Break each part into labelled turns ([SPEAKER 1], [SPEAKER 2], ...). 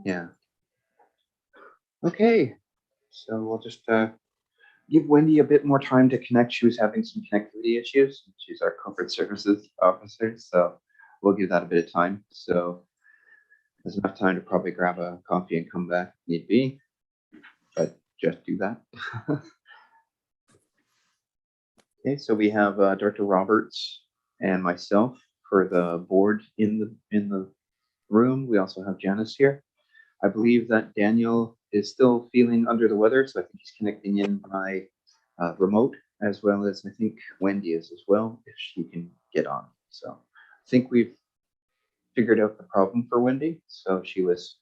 [SPEAKER 1] Yeah. Okay, so we'll just give Wendy a bit more time to connect. She was having some connectivity issues. She's our corporate services officer, so we'll give that a bit of time. So there's enough time to probably grab a coffee and come back if need be, but just do that. Okay, so we have Director Roberts and myself for the board in the room. We also have Janice here. I believe that Daniel is still feeling under the weather, so I think he's connecting in by remote, as well as I think Wendy is as well, if she can get on. So I think we've figured out the problem for Wendy. So she was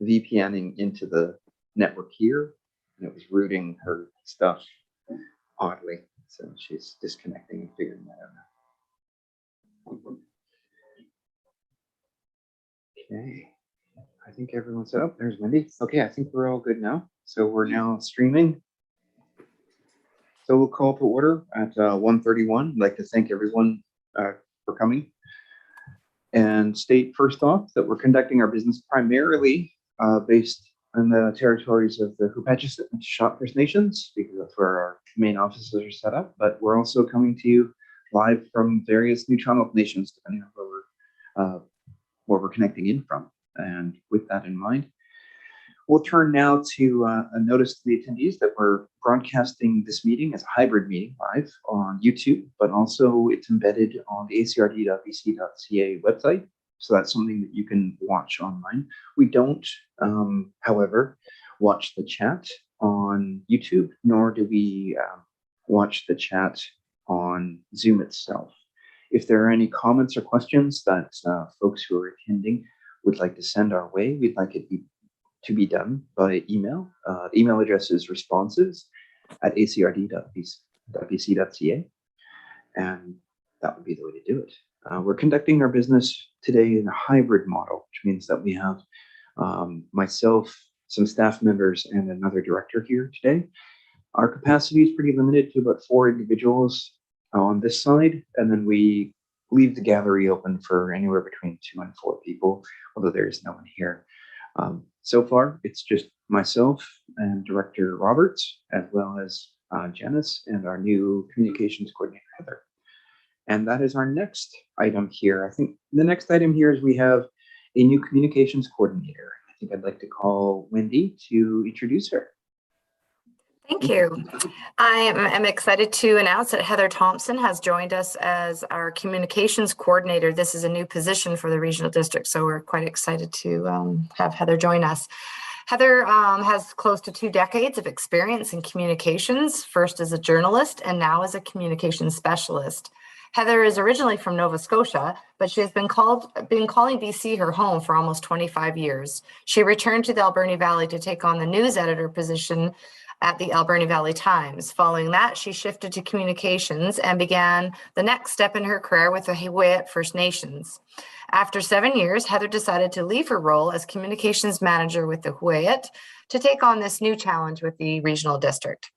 [SPEAKER 1] VPNing into the network here, and it was routing her stuff oddly. So she's disconnecting and figuring that out now. Okay. I think everyone's set up. There's Wendy. Okay, I think we're all good now. So we're now streaming. So we'll call to order at 1:31. I'd like to thank everyone for coming and state first off that we're conducting our business primarily based on the territories of the Hoopadgis and Shot First Nations, because that's where our main offices are set up. But we're also coming to you live from various Nuu-chah-nulth nations, depending on where we're connecting in from. And with that in mind, we'll turn now to a notice to the attendees that we're broadcasting this meeting as a hybrid meeting live on YouTube, but also it's embedded on the acrd.bc.ca website. So that's something that you can watch online. We don't, however, watch the chat on YouTube, nor do we watch the chat on Zoom itself. If there are any comments or questions that folks who are attending would like to send our way, we'd like it to be done by email. The email address is responses@acrd.bc.ca, and that would be the way to do it. We're conducting our business today in a hybrid model, which means that we have myself, some staff members, and another director here today. Our capacity is pretty limited to about 4 individuals on this side, and then we leave the gallery open for anywhere between 2 and 4 people, although there is no one here. So far, it's just myself and Director Roberts, as well as Janice and our new communications coordinator, Heather. And that is our next item here. I think the next item here is we have a new communications coordinator. I think I'd like to call Wendy to introduce her.
[SPEAKER 2] Thank you. I am excited to announce that Heather Thompson has joined us as our communications coordinator. This is a new position for the regional district, so we're quite excited to have Heather join us. Heather has close to 2 decades of experience in communications, first as a journalist and now as a communications specialist. Heather is originally from Nova Scotia, but she has been calling BC her home for almost 25 years. She returned to the Alberni Valley to take on the news editor position at the Alberni Valley Times. Following that, she shifted to communications and began the next step in her career with the Huu-ay-aht First Nations. After 7 years, Heather decided to leave her role as communications manager with the Huu-ay-aht to take on this new challenge with the regional district.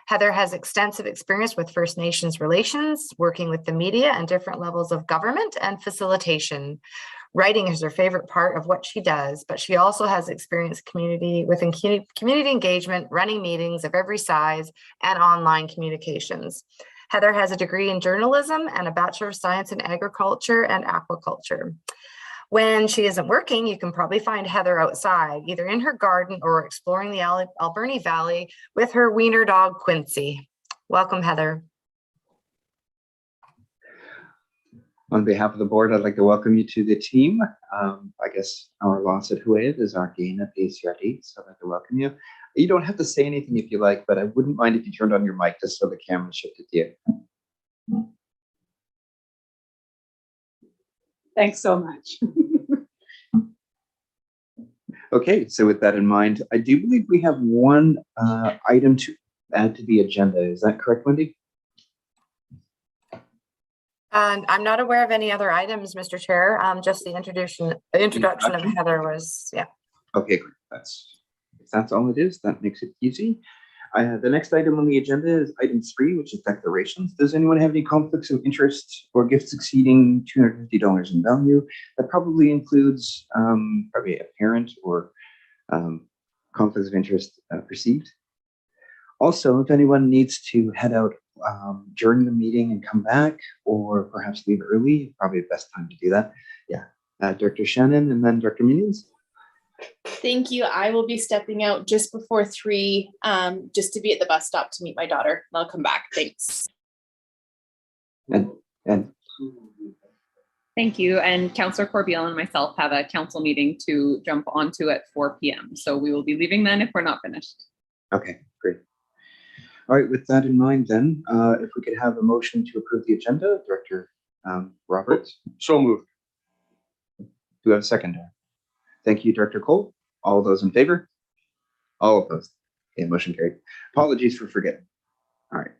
[SPEAKER 2] Heather has extensive experience with First Nations relations, working with the media and different levels of government and facilitation. Writing is her favorite part of what she does, but she also has experience community engagement, running meetings of every size, and online communications. Heather has a degree in journalism and a Bachelor of Science in Agriculture and Aquaculture. When she isn't working, you can probably find Heather outside, either in her garden or exploring the Alberni Valley with her wiener dog, Quincy. Welcome, Heather.
[SPEAKER 1] On behalf of the board, I'd like to welcome you to the team. I guess our loss at Huu-ay-aht is our gain at the ACRD, so I'd like to welcome you. You don't have to say anything if you like, but I wouldn't mind if you turned on your mic just so the camera shifted to you.
[SPEAKER 3] Thanks so much.
[SPEAKER 1] Okay, so with that in mind, I do believe we have one item to add to the agenda. Is that correct, Wendy?
[SPEAKER 2] And I'm not aware of any other items, Mr. Chair. Just the introduction of Heather was, yeah.
[SPEAKER 1] Okay, great. If that's all it is, that makes it easy. The next item on the agenda is item 3, which is declarations. Does anyone have any conflicts of interest or gifts exceeding $250 in value? That probably includes probably a parent or conflicts of interest perceived. Also, if anyone needs to head out during the meeting and come back, or perhaps leave early, probably the best time to do that. Yeah, Director Shannon and then Director Muniz.
[SPEAKER 3] Thank you. I will be stepping out just before 3, just to be at the bus stop to meet my daughter. I'll come back. Thanks.
[SPEAKER 1] And
[SPEAKER 4] Thank you. And Councillor Corbeil and myself have a council meeting to jump onto at 4 p.m. So we will be leaving then if we're not finished.
[SPEAKER 1] okay, great. All right, with that in mind, then, if we could have a motion to approve the agenda, Director Roberts.
[SPEAKER 5] So moved.
[SPEAKER 1] Do we have a seconder? Thank you, Director Cole. All those in favor? All opposed? Okay, motion carried. Apologies for forgetting. All right.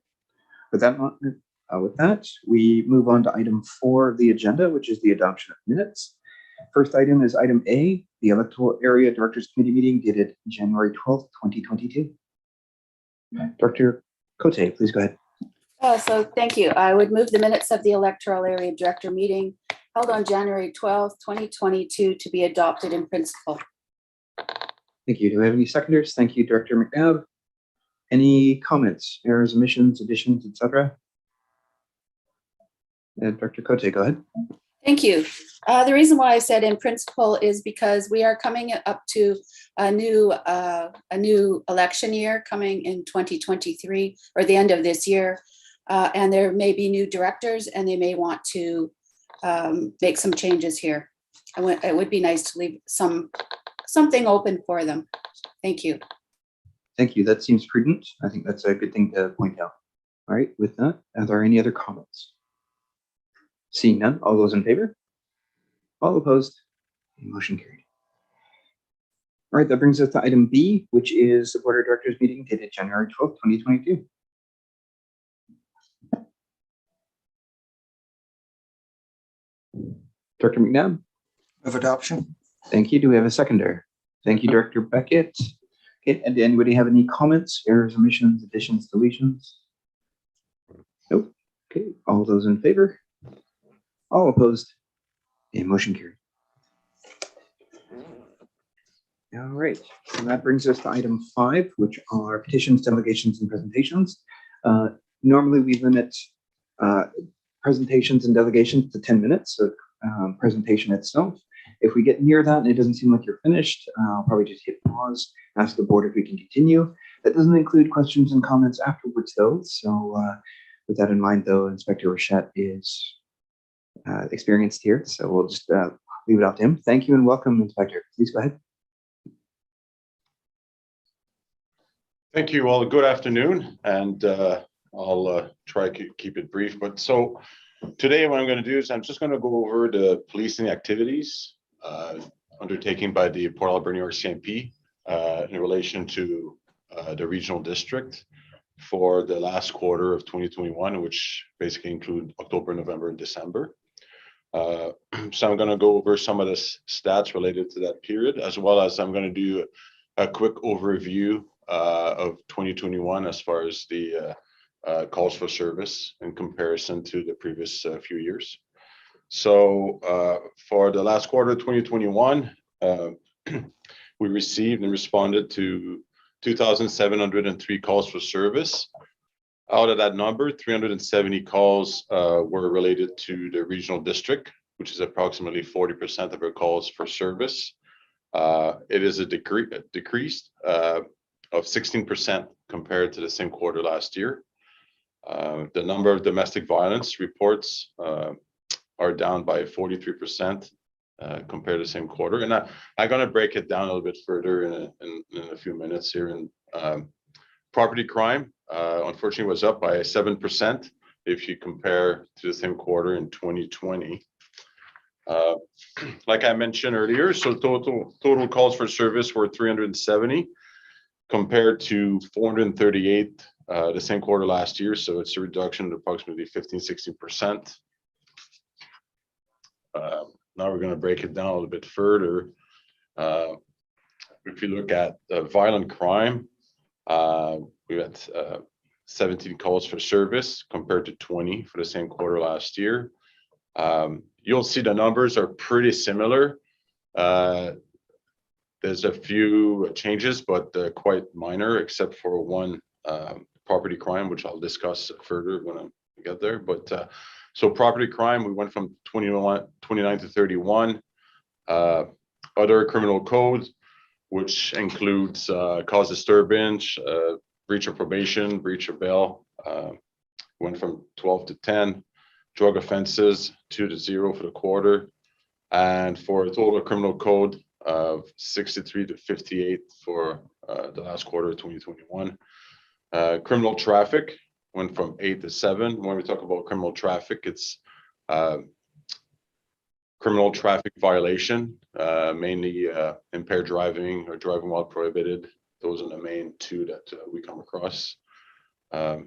[SPEAKER 1] With that, we move on to item 4 of the agenda, which is the adoption of minutes. First item is item A, the Electoral Area Directors Committee meeting dated January 12th, 2022. Director Cote, please go ahead.
[SPEAKER 6] So thank you. I would move the minutes of the Electoral Area Director meeting held on January 12th, 2022 to be adopted in principle.
[SPEAKER 1] Thank you. Do we have any seconders? Thank you, Director McNabb. Any comments, errors, omissions, additions, etc.? Director Cote, go ahead.
[SPEAKER 6] Thank you. The reason why I said in principle is because we are coming up to a new election year coming in 2023 or the end of this year. And there may be new directors and they may want to make some changes here. It would be nice to leave something open for them. Thank you.
[SPEAKER 1] Thank you. That seems prudent. I think that's a good thing to point out. All right, with that, are there any other comments? Seeing none, all those in favor? All opposed? Motion carried. All right, that brings us to item B, which is the Board of Directors meeting dated January 12th, 2022. Director McNabb.
[SPEAKER 5] Of adoption.
[SPEAKER 1] Thank you. Do we have a seconder? Thank you, Director Beckett. Okay, and did anybody have any comments, errors, omissions, additions, deletions? Nope. Okay, all those in favor? All opposed? And motion carried. All right, so that brings us to item 5, which are petitions, delegations, and presentations. Normally we limit presentations and delegations to 10 minutes of presentation itself. If we get near that and it doesn't seem like you're finished, I'll probably just hit pause, ask the board if we can continue. That doesn't include questions and comments afterwards though. So with that in mind though, Inspector Rochette is experienced here. So we'll just leave it up to him. Thank you and welcome, Inspector. Please go ahead.
[SPEAKER 7] Thank you. Well, good afternoon, and I'll try to keep it brief. But so today what I'm going to do is I'm just going to go over the policing activities undertaken by the Port Alberni RCMP in relation to the regional district for the last quarter of 2021, which basically include October, November, and December. So I'm going to go over some of the stats related to that period, as well as I'm going to do a quick overview of 2021 as far as the calls for service in comparison to the previous few years. So for the last quarter of 2021, we received and responded to 2,703 calls for service. Out of that number, 370 calls were related to the regional district, which is approximately 40% of our calls for service. It is a decrease of 16% compared to the same quarter last year. The number of domestic violence reports are down by 43% compared to the same quarter. And I'm going to break it down a little bit further in a few minutes here. And property crime, unfortunately, was up by 7% if you compare to the same quarter in 2020. Like I mentioned earlier, so total calls for service were 370 compared to 438 the same quarter last year. So it's a reduction of approximately 15-16%. Now we're going to break it down a little bit further. If you look at violent crime, We had 17 calls for service compared to 20 for the same quarter last year. You'll see the numbers are pretty similar. There's a few changes, but quite minor, except for one property crime, which I'll discuss further when I get there. But so property crime, we went from 29 to 31. Other criminal code, which includes cause disturbance, breach of probation, breach of bail, went from 12 to 10. Drug offenses, 2 to 0 for the quarter. And for a total criminal code of 63 to 58 for the last quarter of 2021. Criminal traffic went from 8 to 7. When we talk about criminal traffic, it's criminal traffic violation, mainly impaired driving or driving while prohibited. Those are the main two that we come across. Now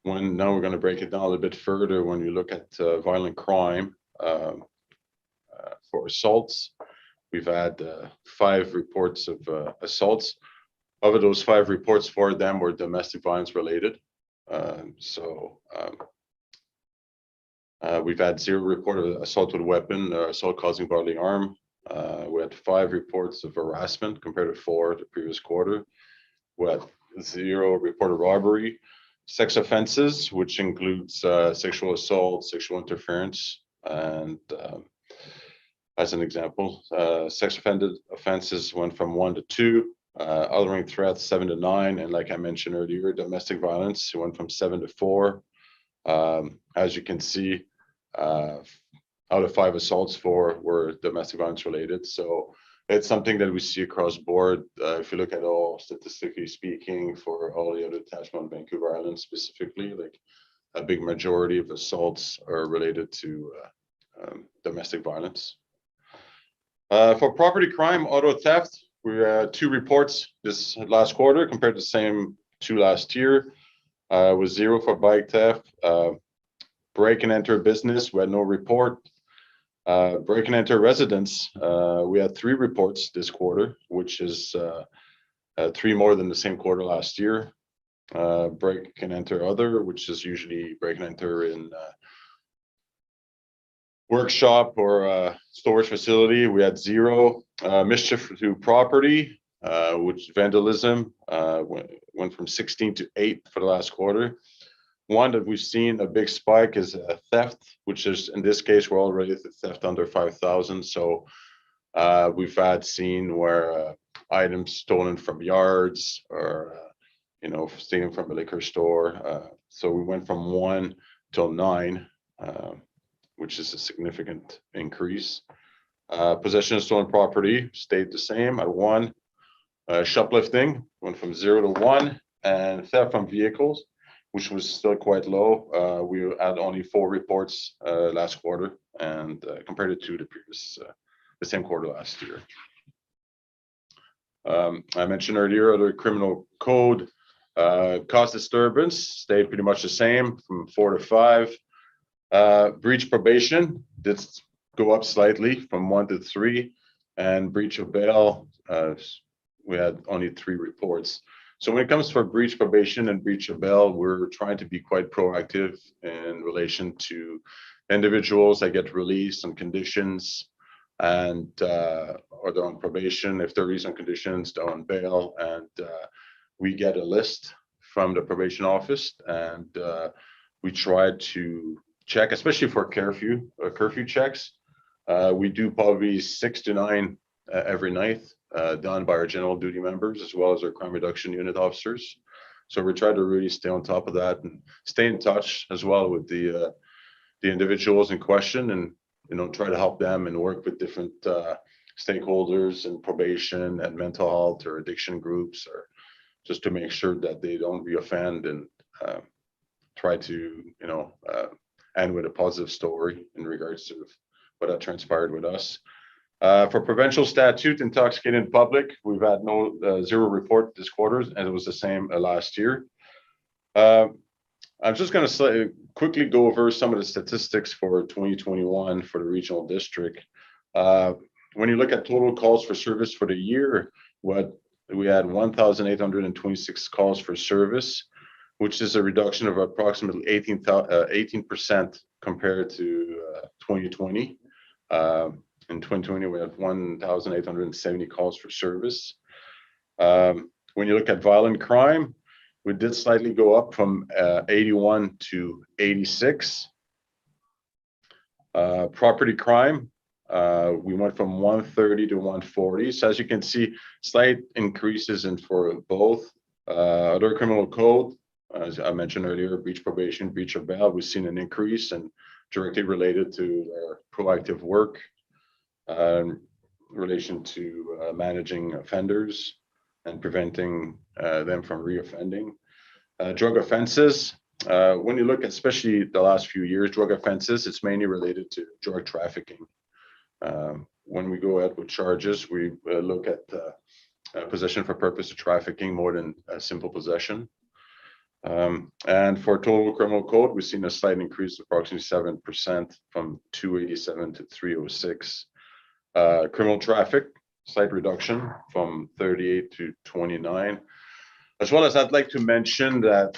[SPEAKER 7] we're going to break it down a little bit further. When you look at violent crime, for assaults, we've had 5 reports of assaults. Of those 5 reports, 4 of them were domestic violence related. We've had 0 report of assault with a weapon or assault causing bodily harm. We had 5 reports of harassment compared to 4 the previous quarter. We had 0 report of robbery. Sex offenses, which includes sexual assault, sexual interference, and as an example, sex offenses went from 1 to 2, othering threats 7 to 9, and like I mentioned earlier, domestic violence went from 7 to 4. As you can see, out of 5 assaults, 4 were domestic violence related. So it's something that we see across board. If you look at all, statistically speaking, for all the other attachment on Vancouver Island specifically, like a big majority of assaults are related to domestic violence. For property crime, auto theft, we had 2 reports this last quarter compared to the same 2 last year. Was 0 for bike theft. Break and enter business, we had no report. Break and enter residence, we had 3 reports this quarter, which is 3 more than the same quarter last year. Break and enter other, which is usually break and enter in workshop or storage facility, we had 0. Mischief to property, which vandalism, went from 16 to 8 for the last quarter. One that we've seen a big spike is theft, which is, in this case, we're already at theft under 5,000. So we've seen where items stolen from yards or, stealing from a liquor store. So we went from 1 till 9, which is a significant increase. Possession of stolen property stayed the same at 1. Shoplifting went from 0 to 1, and theft from vehicles, which was still quite low. We had only 4 reports last quarter, and compared to the same quarter last year. I mentioned earlier, other criminal code, cause disturbance stayed pretty much the same from 4 to 5. Breach probation did go up slightly from 1 to 3, and breach of bail, we had only 3 reports. So when it comes for breach probation and breach of bail, we're trying to be quite proactive in relation to individuals that get released on conditions and or they're on probation. If they're released on conditions, they're on bail, and we get a list from the probation office, and we try to check, especially for curfew checks. We do probably 6 to 9 every night, done by our general duty members as well as our crime reduction unit officers. So we try to really stay on top of that and stay in touch as well with the individuals in question, and try to help them and work with different stakeholders in probation and mental health or addiction groups, or just to make sure that they don't reoffend, and try to end with a positive story in regards to what had transpired with us. For provincial statute, intoxicated in public, we've had no 0 report this quarter, and it was the same last year. I'm just going to quickly go over some of the statistics for 2021 for the regional district. When you look at total calls for service for the year, we had we had 1,826 calls for service, which is a reduction of approximately 18% compared to 2020. In 2020, we had 1,870 calls for service. When you look at violent crime, we did slightly go up from 81 to 86. Property crime, we went from 130 to 140. So as you can see, slight increases in for both. Other criminal code, as I mentioned earlier, breach probation, breach of bail, we've seen an increase and directly related to our proactive work in relation to managing offenders and preventing them from reoffending. Drug offenses, when you look at especially the last few years, drug offenses, it's mainly related to drug trafficking. When we go out with charges, we look at possession for purpose of trafficking more than a simple possession. And for total criminal code, we've seen a slight increase of approximately 7% from 287 to 306. Criminal traffic, slight reduction from 38 to 29. As well as I'd like to mention that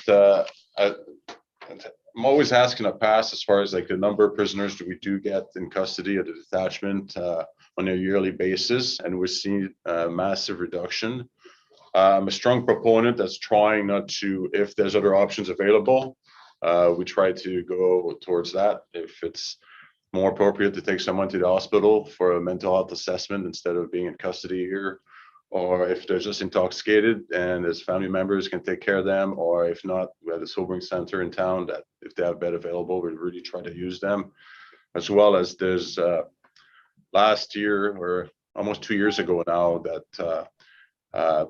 [SPEAKER 7] I'm always asking a pass as far as like the number of prisoners that we do get in custody at the detachment on a yearly basis, and we're seeing a massive reduction. I'm a strong proponent that's trying not to, if there's other options available, we try to go towards that. If it's more appropriate to take someone to the hospital for a mental health assessment instead of being in custody here, or if they're just intoxicated and his family members can take care of them, or if not, we have a sobering center in town that if they have bed available, we really try to use them. As well as there's last year or almost 2 years ago now that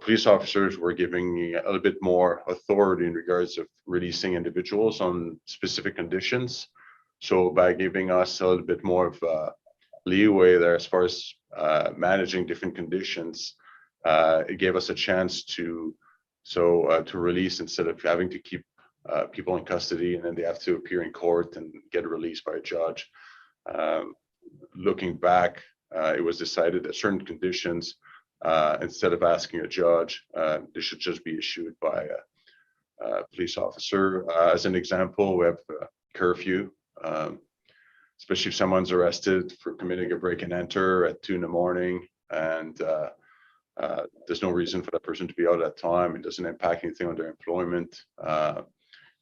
[SPEAKER 7] police officers were giving a little bit more authority in regards of releasing individuals on specific conditions. So by giving us a little bit more of leeway there as far as managing different conditions, it gave us a chance to release instead of having to keep people in custody and then they have to appear in court and get released by a judge. Looking back, it was decided that certain conditions, instead of asking a judge, they should just be issued by a police officer. As an example, we have curfew, especially if someone's arrested for committing a break and enter at 2 a.m. and there's no reason for that person to be out at that time. It doesn't impact anything on their employment.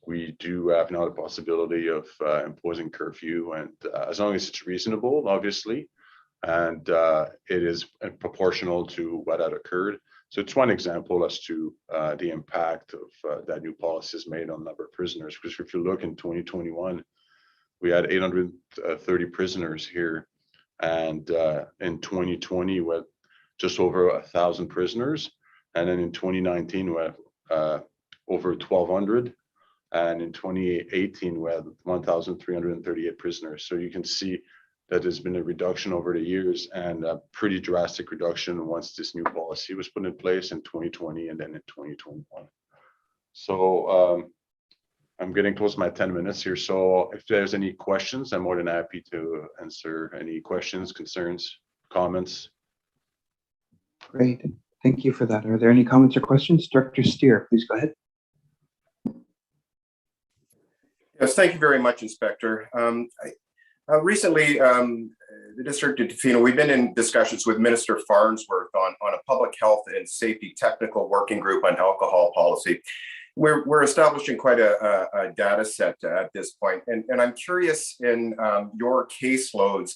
[SPEAKER 7] We do have now the possibility of imposing curfew, and as long as it's reasonable, obviously, and it is proportional to what had occurred. So it's one example as to the impact of that new policy has made on the number of prisoners. Because if you look in 2021, we had 830 prisoners here, and in 2020 we had just over 1,000 prisoners, and then in 2019 we had over 1,200, and in 2018 we had 1,338 prisoners. So you can see that there's been a reduction over the years, and a pretty drastic reduction once this new policy was put in place in 2020 and then in 2021. So I'm getting close to my 10 minutes here. So if there's any questions, I'm more than happy to answer any questions, concerns, comments.
[SPEAKER 1] Great. Thank you for that. Are there any comments or questions? Director Steer, please go ahead.
[SPEAKER 5] Yes, thank you very much, Inspector. Recently, the District of Tofino, we've been in discussions with Minister Farnsworth on a public health and safety technical working group on alcohol policy. We're establishing quite a data set at this point, and I'm curious in your caseloads,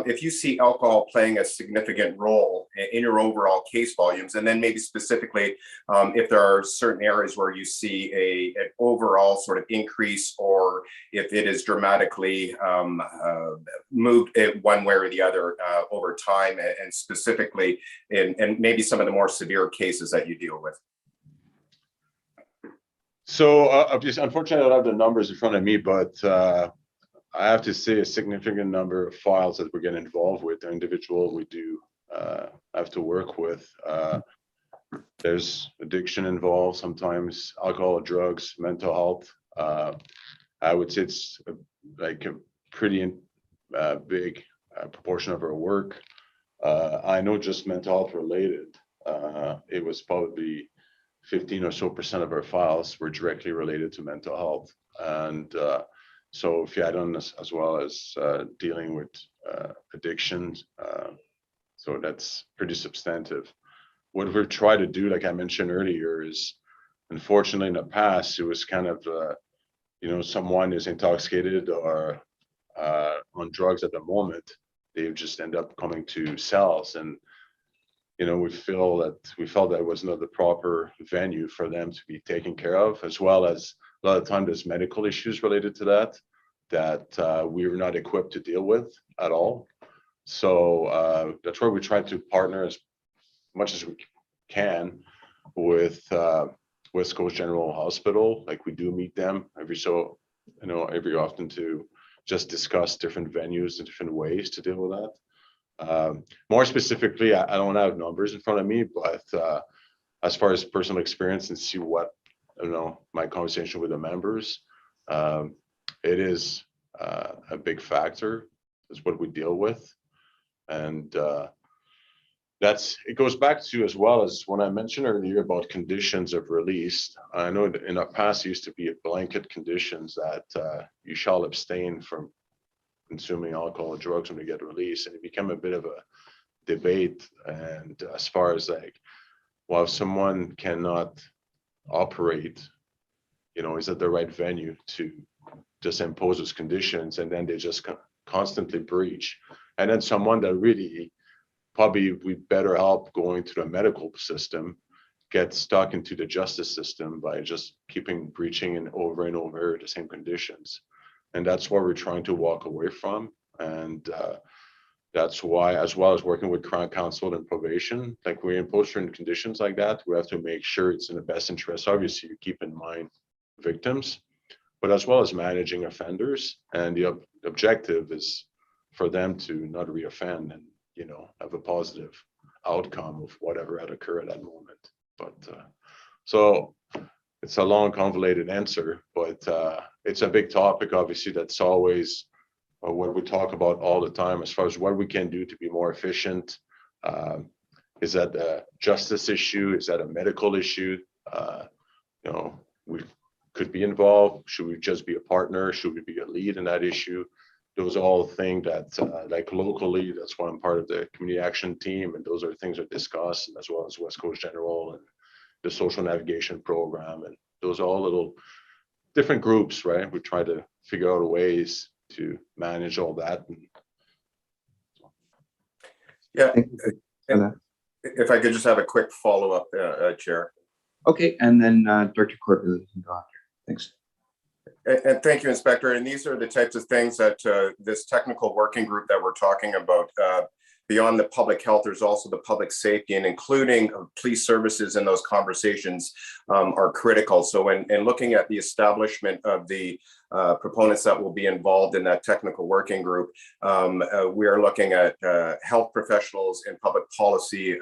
[SPEAKER 5] if you see alcohol playing a significant role in your overall case volumes, and then maybe specifically if there are certain areas where you see an overall sort of increase, or if it is dramatically moved one way or the other over time, and specifically in maybe some of the more severe cases that you deal with.
[SPEAKER 7] So unfortunately, I don't have the numbers in front of me, but I have to say a significant number of files that we're getting involved with, the individual we do have to work with. There's addiction involved, sometimes alcohol, drugs, mental health. I would say it's like a pretty big proportion of our work. I know just mental health related, it was probably 15 or so % of our files were directly related to mental health. And so if you add on this as well as dealing with addictions, so that's pretty substantive. What we've tried to do, like I mentioned earlier, is unfortunately in the past, it was kind of, someone is intoxicated or on drugs at the moment, they just end up coming to cells. And we felt that was not the proper venue for them to be taken care of, as well as a lot of time there's medical issues related to that we were not equipped to deal with at all. So that's where we try to partner as much as we can with West Coast General Hospital. Like we do meet them every often to just discuss different venues and different ways to deal with that. More specifically, I don't have numbers in front of me, but as far as personal experience and see what, my conversation with the members, it is a big factor. Is what we deal with. And it goes back to, as well as when I mentioned earlier about conditions of release. I know that in the past it used to be a blanket conditions that you shall abstain from consuming alcohol or drugs when you get released, and it became a bit of a debate. And as far as if someone cannot operate, is it the right venue to just impose those conditions, and then they just constantly breach, and then someone that really probably we better help going to the medical system get stuck into the justice system by just keeping breaching and over the same conditions. And that's what we're trying to walk away from. And that's why, as well as working with Crown Counsel and probation, like we impose certain conditions like that, we have to make sure it's in the best interest. Obviously, you keep in mind victims, but as well as managing offenders. And the objective is for them to not reoffend and, have a positive outcome of whatever had occurred at that moment. But so it's a long, convoluted answer, but it's a big topic, obviously, that's always what we talk about all the time as far as what we can do to be more efficient. Is that a justice issue? Is that a medical issue? We could be involved. Should we just be a partner? Should we be a lead in that issue? Those are all things that, like locally, that's why I'm part of the community action team, and those are things that discuss, as well as West Coast General and the social navigation program, and those are all little different groups, right? We try to figure out ways to manage all that.
[SPEAKER 5] Yeah.
[SPEAKER 1] Thank you for that.
[SPEAKER 5] If I could just have a quick follow-up, Chair.
[SPEAKER 1] Okay, and then Director Corbiel, you can go after. Thanks.
[SPEAKER 5] And thank you, Inspector. And these are the types of things that this technical working group that we're talking about, beyond the public health, there's also the public safety, and including police services in those conversations are critical. So when looking at the establishment of the proponents that will be involved in that technical working group, we are looking at health professionals in public policy,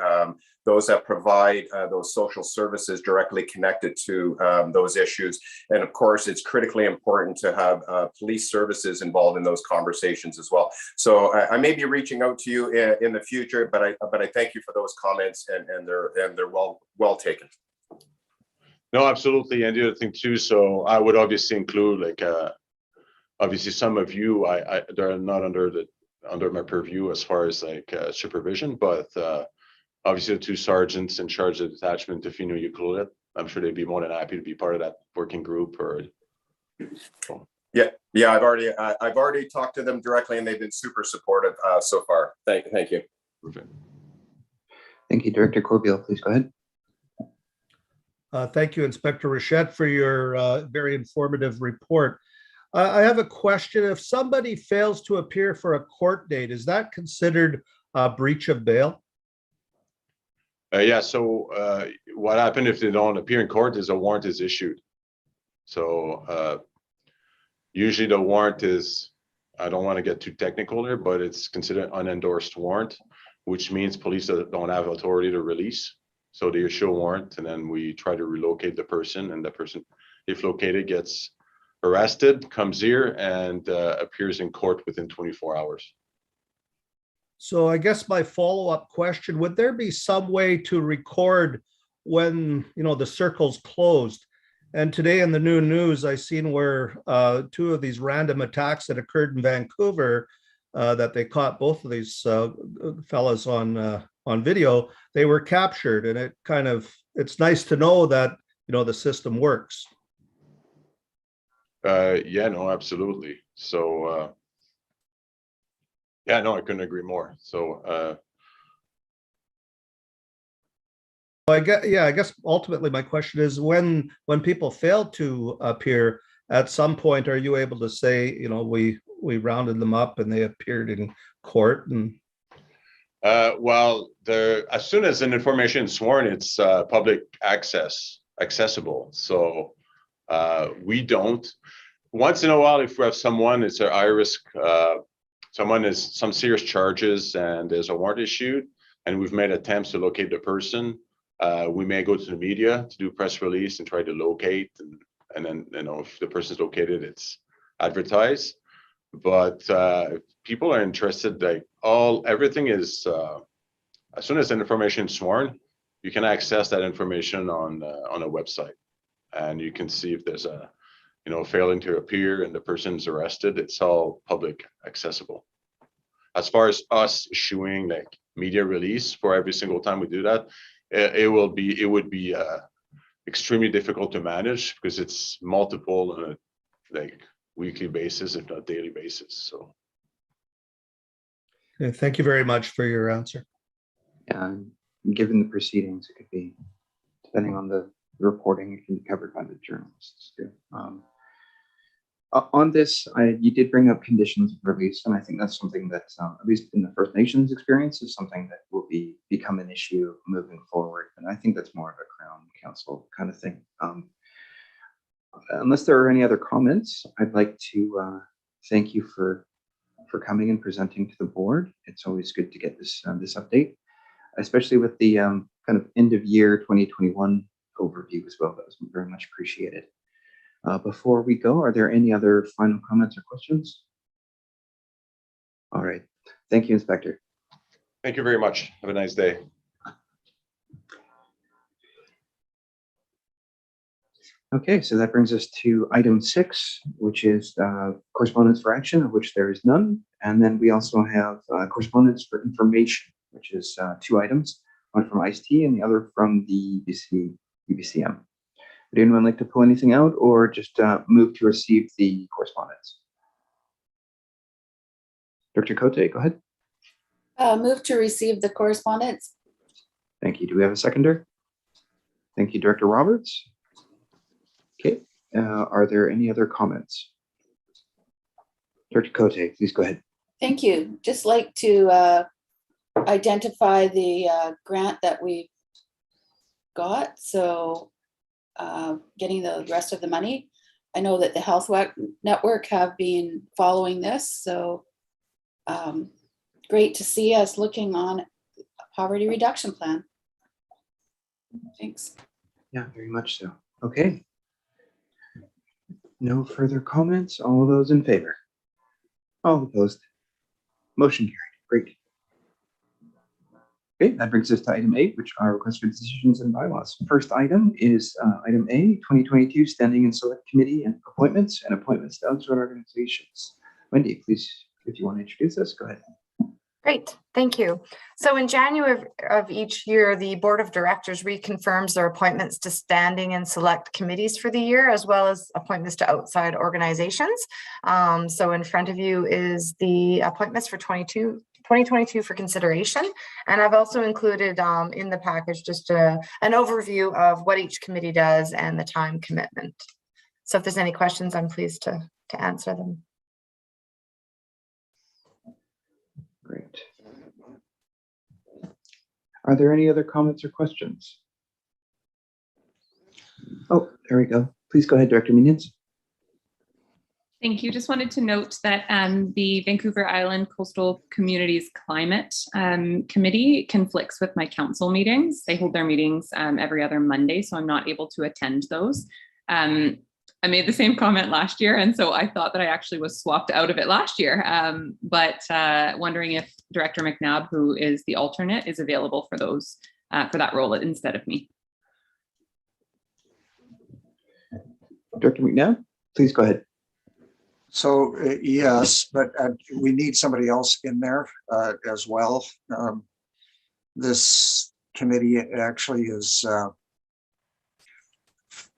[SPEAKER 5] those that provide those social services directly connected to those issues. And of course, it's critically important to have police services involved in those conversations as well. So I may be reaching out to you in the future, but I thank you for those comments, and they're well taken.
[SPEAKER 7] No, absolutely. And the other thing too, so I would obviously include obviously some of you, they're not under my purview as far as supervision, but obviously the two sergeants in charge of the detachment, Tofino Euclid, I'm sure they'd be more than happy to be part of that working group.
[SPEAKER 5] Yeah, I've already talked to them directly, and they've been super supportive so far. Thank you.
[SPEAKER 7] Perfect.
[SPEAKER 1] Thank you, Director Corbiel. Please go ahead.
[SPEAKER 8] Thank you, Inspector Rochette, for your very informative report. I have a question. If somebody fails to appear for a court date, is that considered a breach of bail?
[SPEAKER 7] Yeah, so what happened if they don't appear in court is a warrant is issued. So usually the warrant is, I don't want to get too technical there, but it's considered unendorsed warrant, which means police don't have authority to release. So they issue a warrant, and then we try to relocate the person, and the person, if located, gets arrested, comes here, and appears in court within 24 hours.
[SPEAKER 8] So I guess my follow-up question, would there be some way to record when, the circle's closed? And today in the new news, I seen where two of these random attacks that occurred in Vancouver, that they caught both of these fellas on video, they were captured. And it's nice to know that, the system works.
[SPEAKER 7] Yeah, no, absolutely. So, yeah, no, I couldn't agree more. So,
[SPEAKER 8] I guess ultimately my question is when people fail to appear, at some point, are you able to say, we rounded them up and they appeared in court? And
[SPEAKER 7] well, as soon as an information is sworn, it's public accessible. So we don't. Once in a while, if we have someone, it's a high risk. Someone is some serious charges and there's a warrant issued, and we've made attempts to locate the person. We may go to the media to do press release and try to locate, and then if the person's located, it's advertised. But if people are interested, everything is as soon as the information is sworn, you can access that information on a website, and you can see if there's a failing to appear and the person's arrested. It's all public accessible. As far as us issuing media release for every single time we do that, it would be extremely difficult to manage because it's multiple on a weekly basis, if not daily basis. So
[SPEAKER 8] thank you very much for your answer.
[SPEAKER 1] Yeah, given the proceedings, it could be, depending on the reporting, it can be covered by the journalists too. On this, you did bring up conditions of release, and I think that's something that, at least in the First Nations experience, is something that will become an issue moving forward. And I think that's more of a Crown Council kind of thing. Unless there are any other comments, I'd like to thank you for coming and presenting to the board. It's always good to get this update, especially with the kind of end of year 2021 overview as well. That was very much appreciated. Before we go, are there any other final comments or questions? All right. Thank you, Inspector.
[SPEAKER 7] thank you very much. Have a nice day.
[SPEAKER 1] Okay, so that brings us to item 6, which is correspondence for action, of which there is none. And then we also have correspondence for information, which is 2 items, one from ICE-T and the other from the UBCM. Would anyone like to pull anything out or just move to receive the correspondence? Dr. Cote, go ahead.
[SPEAKER 6] Move to receive the correspondence.
[SPEAKER 1] Thank you. Do we have a seconder? Thank you, Director Roberts. Okay, are there any other comments? Dr. Cote, please go ahead.
[SPEAKER 6] Thank you. Just like to identify the grant that we got. So getting the rest of the money. I know that the Health Network have been following this. So great to see us looking on a poverty reduction plan. Thanks.
[SPEAKER 1] Yeah, very much so. Okay. No further comments. All those in favor? All opposed? Motion carried. Great. Okay, that brings us to item 8, which are requests for decisions and bylaws. First item is item A, 2022 Standing and Select Committee and appointments to outside organizations. Wendy, please, if you want to introduce us, go ahead.
[SPEAKER 2] Great, thank you. So in January of each year, the Board of Directors reconfirms their appointments to standing and select committees for the year, as well as appointments to outside organizations. So in front of you is the appointments for 2022 for consideration. And I've also included in the package just an overview of what each committee does and the time commitment. So if there's any questions, I'm pleased to answer them.
[SPEAKER 1] Great. Are there any other comments or questions? Oh, there we go. Please go ahead, Director Minions.
[SPEAKER 4] Thank you. Just wanted to note that the Vancouver Island Coastal Communities Climate Committee conflicts with my council meetings. They hold their meetings every other Monday, so I'm not able to attend those. I made the same comment last year, and so I thought that I actually was swapped out of it last year. But wondering if Director McNabb, who is the alternate, is available for those for that role instead of me.
[SPEAKER 1] Director McNabb, please go ahead.
[SPEAKER 9] So yes, but we need somebody else in there as well. This committee actually is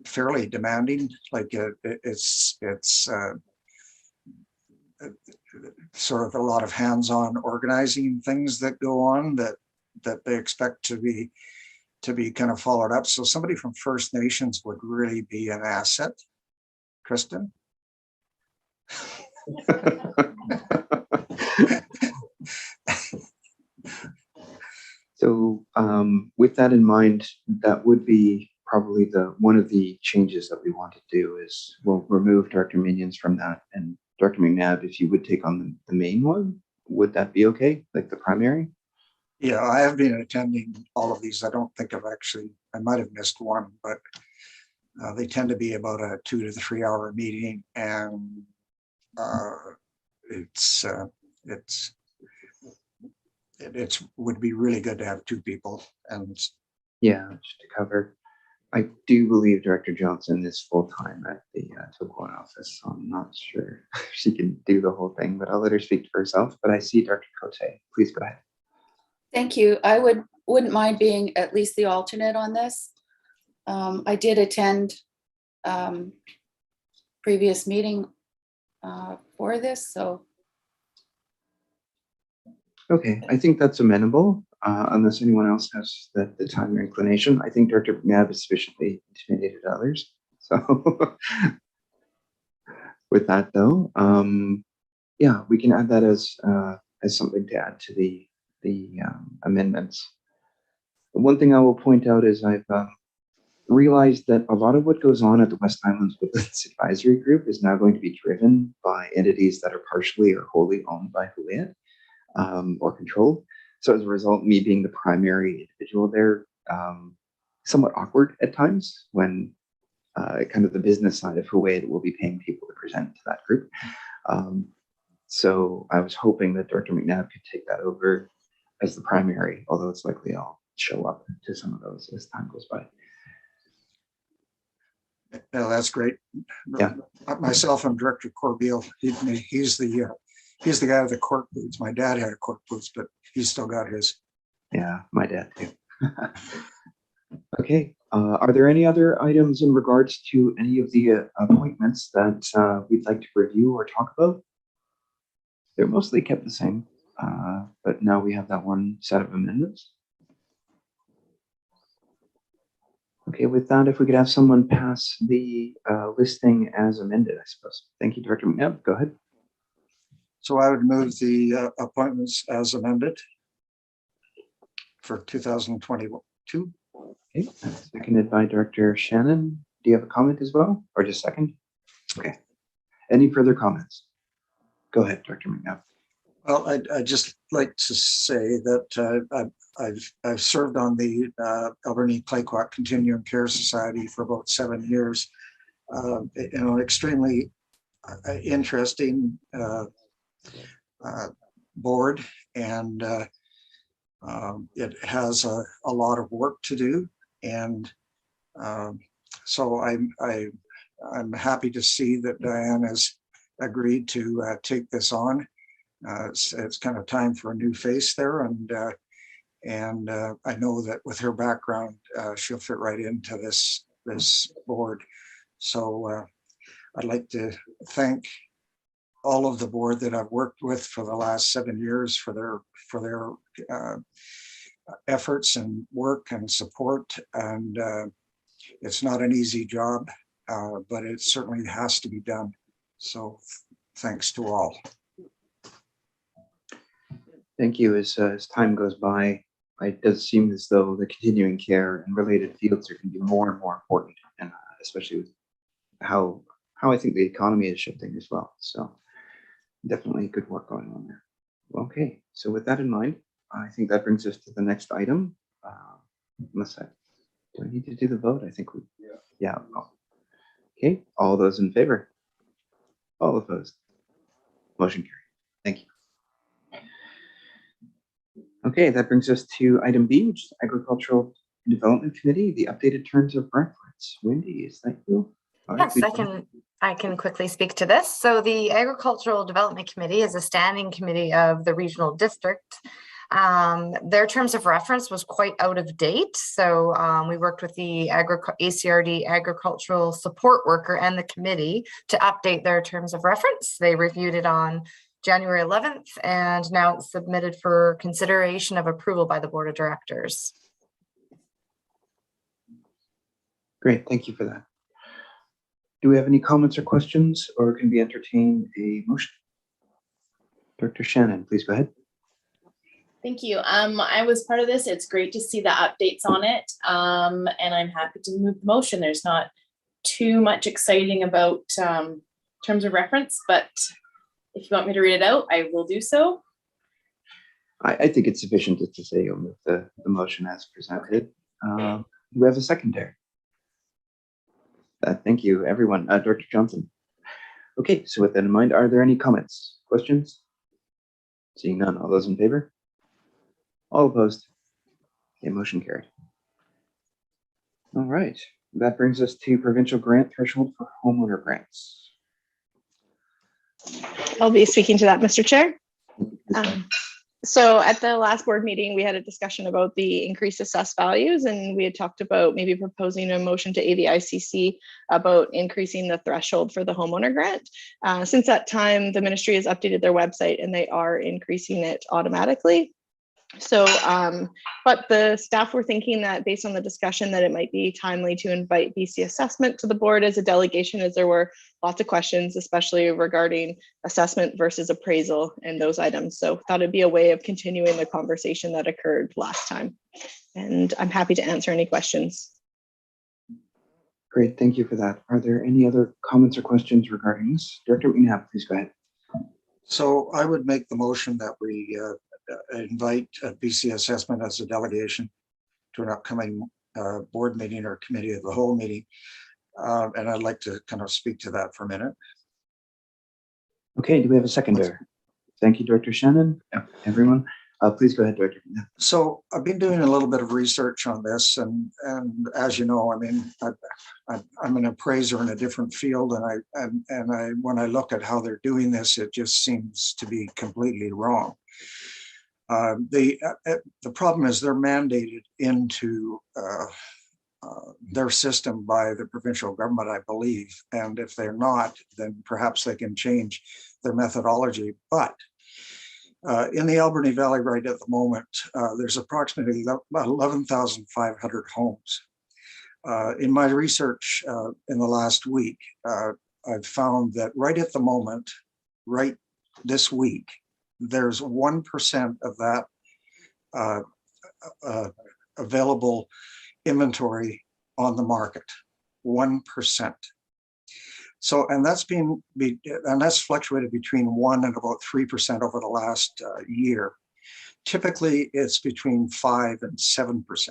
[SPEAKER 9] fairly demanding. Like it's sort of a lot of hands-on organizing things that go on that they expect to be kind of followed up. So somebody from First Nations would really be an asset. Kristen?
[SPEAKER 1] So with that in mind, that would be probably one of the changes that we want to do is we'll remove Director Minions from that. And Director McNabb, if you would take on the main one, would that be okay? Like the primary?
[SPEAKER 9] Yeah, I have been attending all of these. I don't think I might have missed one, but they tend to be about a 2 to 3 hour meeting, and it would be really good to have 2 people. And
[SPEAKER 1] Yeah, just to cover. I do believe Director Johnson is full-time at the Toquon office, so I'm not sure if she can do the whole thing, but I'll let her speak for herself. But I see Dr. Cote. Please go ahead.
[SPEAKER 6] Thank you. I wouldn't mind being at least the alternate on this. I did attend previous meeting for this, so.
[SPEAKER 1] Okay, I think that's amenable, unless anyone else has the time or inclination. I think Director McNabb is sufficiently intimidated others. So with that though, yeah, we can add that as something to add to the amendments. One thing I will point out is I've realized that a lot of what goes on at the West Highlands Woodlands Advisory Group is now going to be driven by entities that are partially or wholly owned by Huu-ay-aht. Or controlled. So as a result, me being the primary individual there, somewhat awkward at times when kind of the business side of Huu-ay-aht will be paying people to present to that group. So I was hoping that Director McNabb could take that over as the primary, although it's likely I'll show up to some of those as time goes by.
[SPEAKER 9] yeah, that's great.
[SPEAKER 1] Yeah.
[SPEAKER 9] Myself and Director Corbeil, he's the guy with the cork boots. My dad had a cork boots, but he's still got his.
[SPEAKER 1] Yeah, my dad too. Okay, are there any other items in regards to any of the appointments that we'd like to review or talk about? They're mostly kept the same, but now we have that one set of amendments. Okay, with that, if we could have someone pass the listing as amended, I suppose. Thank you, Director McNabb. Go ahead.
[SPEAKER 9] So I would move the appointments as amended for 2022.
[SPEAKER 1] Okay, seconded by Director Shannon. Do you have a comment as well, or just second? Okay. Any further comments? Go ahead, Director McNabb.
[SPEAKER 9] Well, I'd just like to say that I've served on the Alberni Clayoquot Continuum Care Society for about 7 years. Extremely interesting board, and it has a lot of work to do, and so I'm happy to see that Diane has agreed to take this on. It's kind of time for a new face there, and I know that with her background, she'll fit right into this board. So I'd like to thank all of the board that I've worked with for the last 7 years for their efforts and work and support. And it's not an easy job, but it certainly has to be done. So thanks to all.
[SPEAKER 1] Thank you. As time goes by, it does seem as though the continuing care and related fields are going to be more and more important, and especially with how I think the economy is shifting as well. So definitely good work going on there. Okay, so with that in mind, I think that brings us to the next item. Do I need to do the vote? I think we, yeah. Oh. Okay, all those in favor? All opposed? Motion carried. Thank you. Okay, that brings us to item B, which is Agricultural and Development Committee, the updated terms of reference. Wendy, is that you? All right,
[SPEAKER 2] Yes,
[SPEAKER 1] please
[SPEAKER 2] I
[SPEAKER 1] go ahead.
[SPEAKER 2] can quickly speak to this. So the Agricultural Development Committee is a standing committee of the regional district. Their terms of reference was quite out of date. So we worked with the ACRD agricultural support worker and the committee to update their terms of reference. They reviewed it on January 11th, and now it's submitted for consideration of approval by the board of directors.
[SPEAKER 1] Great, thank you for that. Do we have any comments or questions, or can we entertain a motion? Dr. Shannon, please go ahead.
[SPEAKER 3] Thank you. I was part of this. It's great to see the updates on it. And I'm happy to move the motion. There's not too much exciting about terms of reference, but if you want me to read it out, I will do so.
[SPEAKER 1] I think it's sufficient just to say you'll move the motion as presented. We have a secondary. Thank you, everyone. Dr. Johnson. Okay, so with that in mind, are there any comments, questions? Seeing none, all those in favor? All opposed? Okay, motion carried. All right, that brings us to provincial grant threshold for homeowner grants.
[SPEAKER 10] I'll be speaking to that, Mr. Chair.
[SPEAKER 1] This
[SPEAKER 10] So at the last board meeting, we had a discussion about the increased assessed values, and we had talked about maybe proposing a motion to AVICC about increasing the threshold for the homeowner grant. Since that time, the ministry has updated their website and they are increasing it automatically. So, but the staff were thinking that based on the discussion that it might be timely to invite BC Assessment to the board as a delegation, as there were lots of questions, especially regarding assessment versus appraisal and those items. So thought it'd be a way of continuing the conversation that occurred last time. And I'm happy to answer any questions.
[SPEAKER 1] Great, thank you for that. Are there any other comments or questions regarding this? Director McNabb, please go ahead.
[SPEAKER 9] So I would make the motion that we invite BC Assessment as a delegation to an upcoming board meeting or committee of the whole meeting. And I'd like to kind of speak to that for a minute.
[SPEAKER 1] Okay, do we have a seconder? Thank you, Director Shannon. Everyone, please go ahead, Director.
[SPEAKER 9] So I've been doing a little bit of research on this, and as you know, I mean, I'm an appraiser in a different field, and I when I look at how they're doing this, it just seems to be completely wrong. The problem is they're mandated into their system by the provincial government, I believe, and if they're not, then perhaps they can change their methodology. But in the Alberni Valley right at the moment, there's approximately about 11,500 homes. In my research in the last week, I've found that right at the moment, right this week, there's 1% of that available inventory on the market, 1%. So, and that's fluctuated between 1% and about 3% over the last year. Typically, it's between 5% and 7%.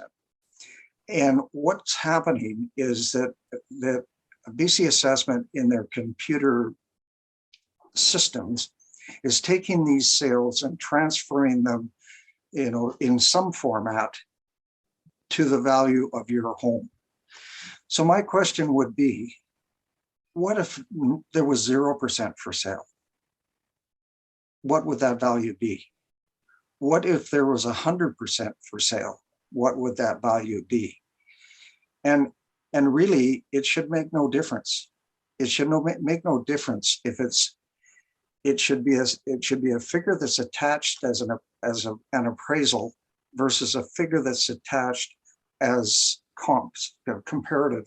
[SPEAKER 9] And what's happening is that BC Assessment in their computer systems is taking these sales and transferring them, you know, in some format to the value of your home. So my question would be, what if there was 0% for sale? What would that value be? What if there was 100% for sale? What would that value be? And really, it should make no difference. It should make no difference if it should be a figure that's attached as an appraisal versus a figure that's attached as comps, comparative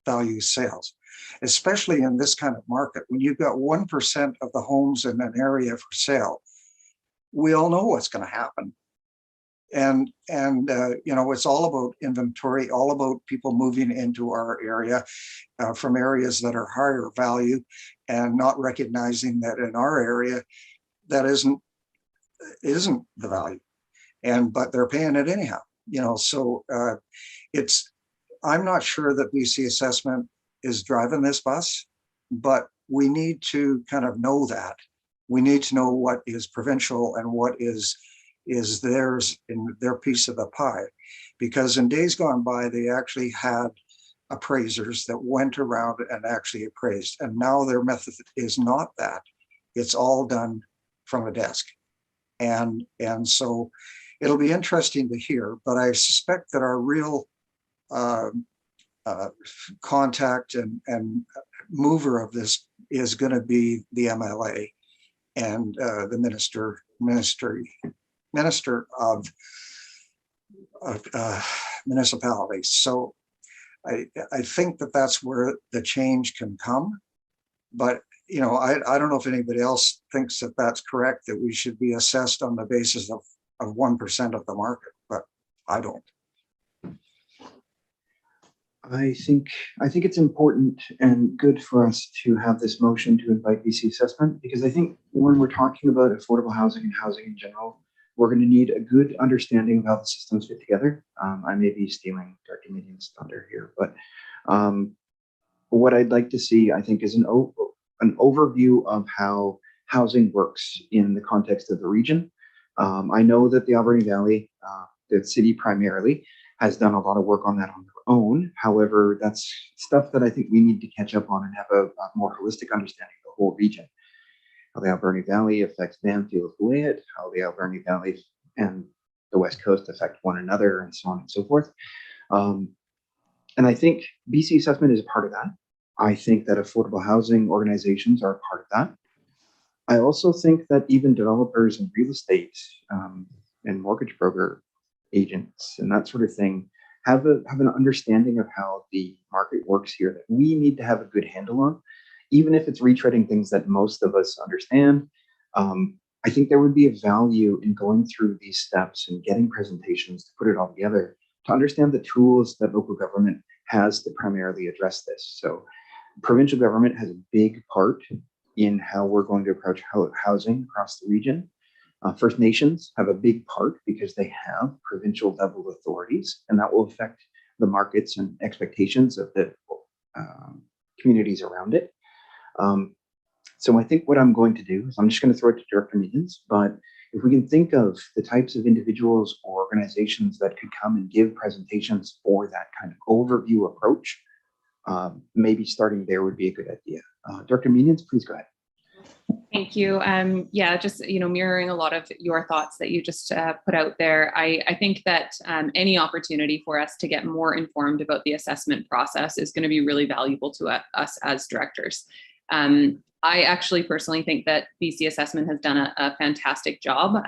[SPEAKER 9] value sales, especially in this kind of market. When you've got 1% of the homes in an area for sale, we all know what's going to happen. And you know, it's all about inventory, all about people moving into our area from areas that are higher value, and not recognizing that in our area that isn't the value, but they're paying it anyhow. You know, so I'm not sure that BC Assessment is driving this bus, but we need to kind of know that. We need to know what is provincial and what is theirs in their piece of the pie. Because in days gone by, they actually had appraisers that went around and actually appraised. And now their method is not that. It's all done from a desk. And so it'll be interesting to hear, but I suspect that our real contact and mover of this is going to be the MLA and the minister of municipalities. So I think that that's where the change can come. But you know, I don't know if anybody else thinks that that's correct, that we should be assessed on the basis of 1% of the market, but I don't.
[SPEAKER 1] I think it's important and good for us to have this motion to invite BC Assessment, because I think when we're talking about affordable housing and housing in general, we're going to need a good understanding of how the systems fit together. I may be stealing Director Median's thunder here, but what I'd like to see, I think, is an overview of how housing works in the context of the region. I know that the Alberni Valley, the city primarily, has done a lot of work on that on their own. However, that's stuff that I think we need to catch up on and have a more holistic understanding of the whole region. How the Alberni Valley affects Banfield, Fayette, how the Alberni Valley and the West Coast affect one another, and so on and so forth. And I think BC Assessment is a part of that. I think that affordable housing organizations are a part of that. I also think that even developers and real estate and mortgage broker agents and that sort of thing have an understanding of how the market works here that we need to have a good handle on, even if it's retreading things that most of us understand. I think there would be a value in going through these steps and getting presentations to put it all together to understand the tools that local government has to primarily address this. So provincial government has a big part in how we're going to approach housing across the region. First Nations have a big part because they have provincial level authorities, and that will affect the markets and expectations of the communities around it. So I think what I'm going to do is I'm just going to throw it to Director Meekins, but if we can think of the types of individuals or organizations that could come and give presentations for that kind of overview approach, maybe starting there would be a good idea. Director Meekins, please go ahead.
[SPEAKER 4] Thank you. Yeah, just, mirroring a lot of your thoughts that you just put out there. I think that any opportunity for us to get more informed about the assessment process is going to be really valuable to us as directors. I actually personally think that BC Assessment has done a fantastic job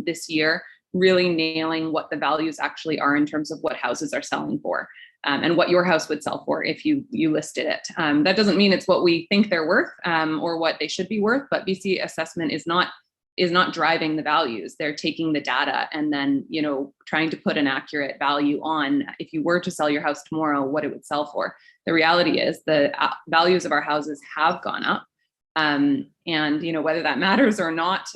[SPEAKER 4] this year, really nailing what the values actually are in terms of what houses are selling for. And what your house would sell for if you listed it. That doesn't mean it's what we think they're worth or what they should be worth, but BC Assessment is not driving the values. They're taking the data and then, trying to put an accurate value on if you were to sell your house tomorrow, what it would sell for. The reality is the values of our houses have gone up. And, whether that matters or not,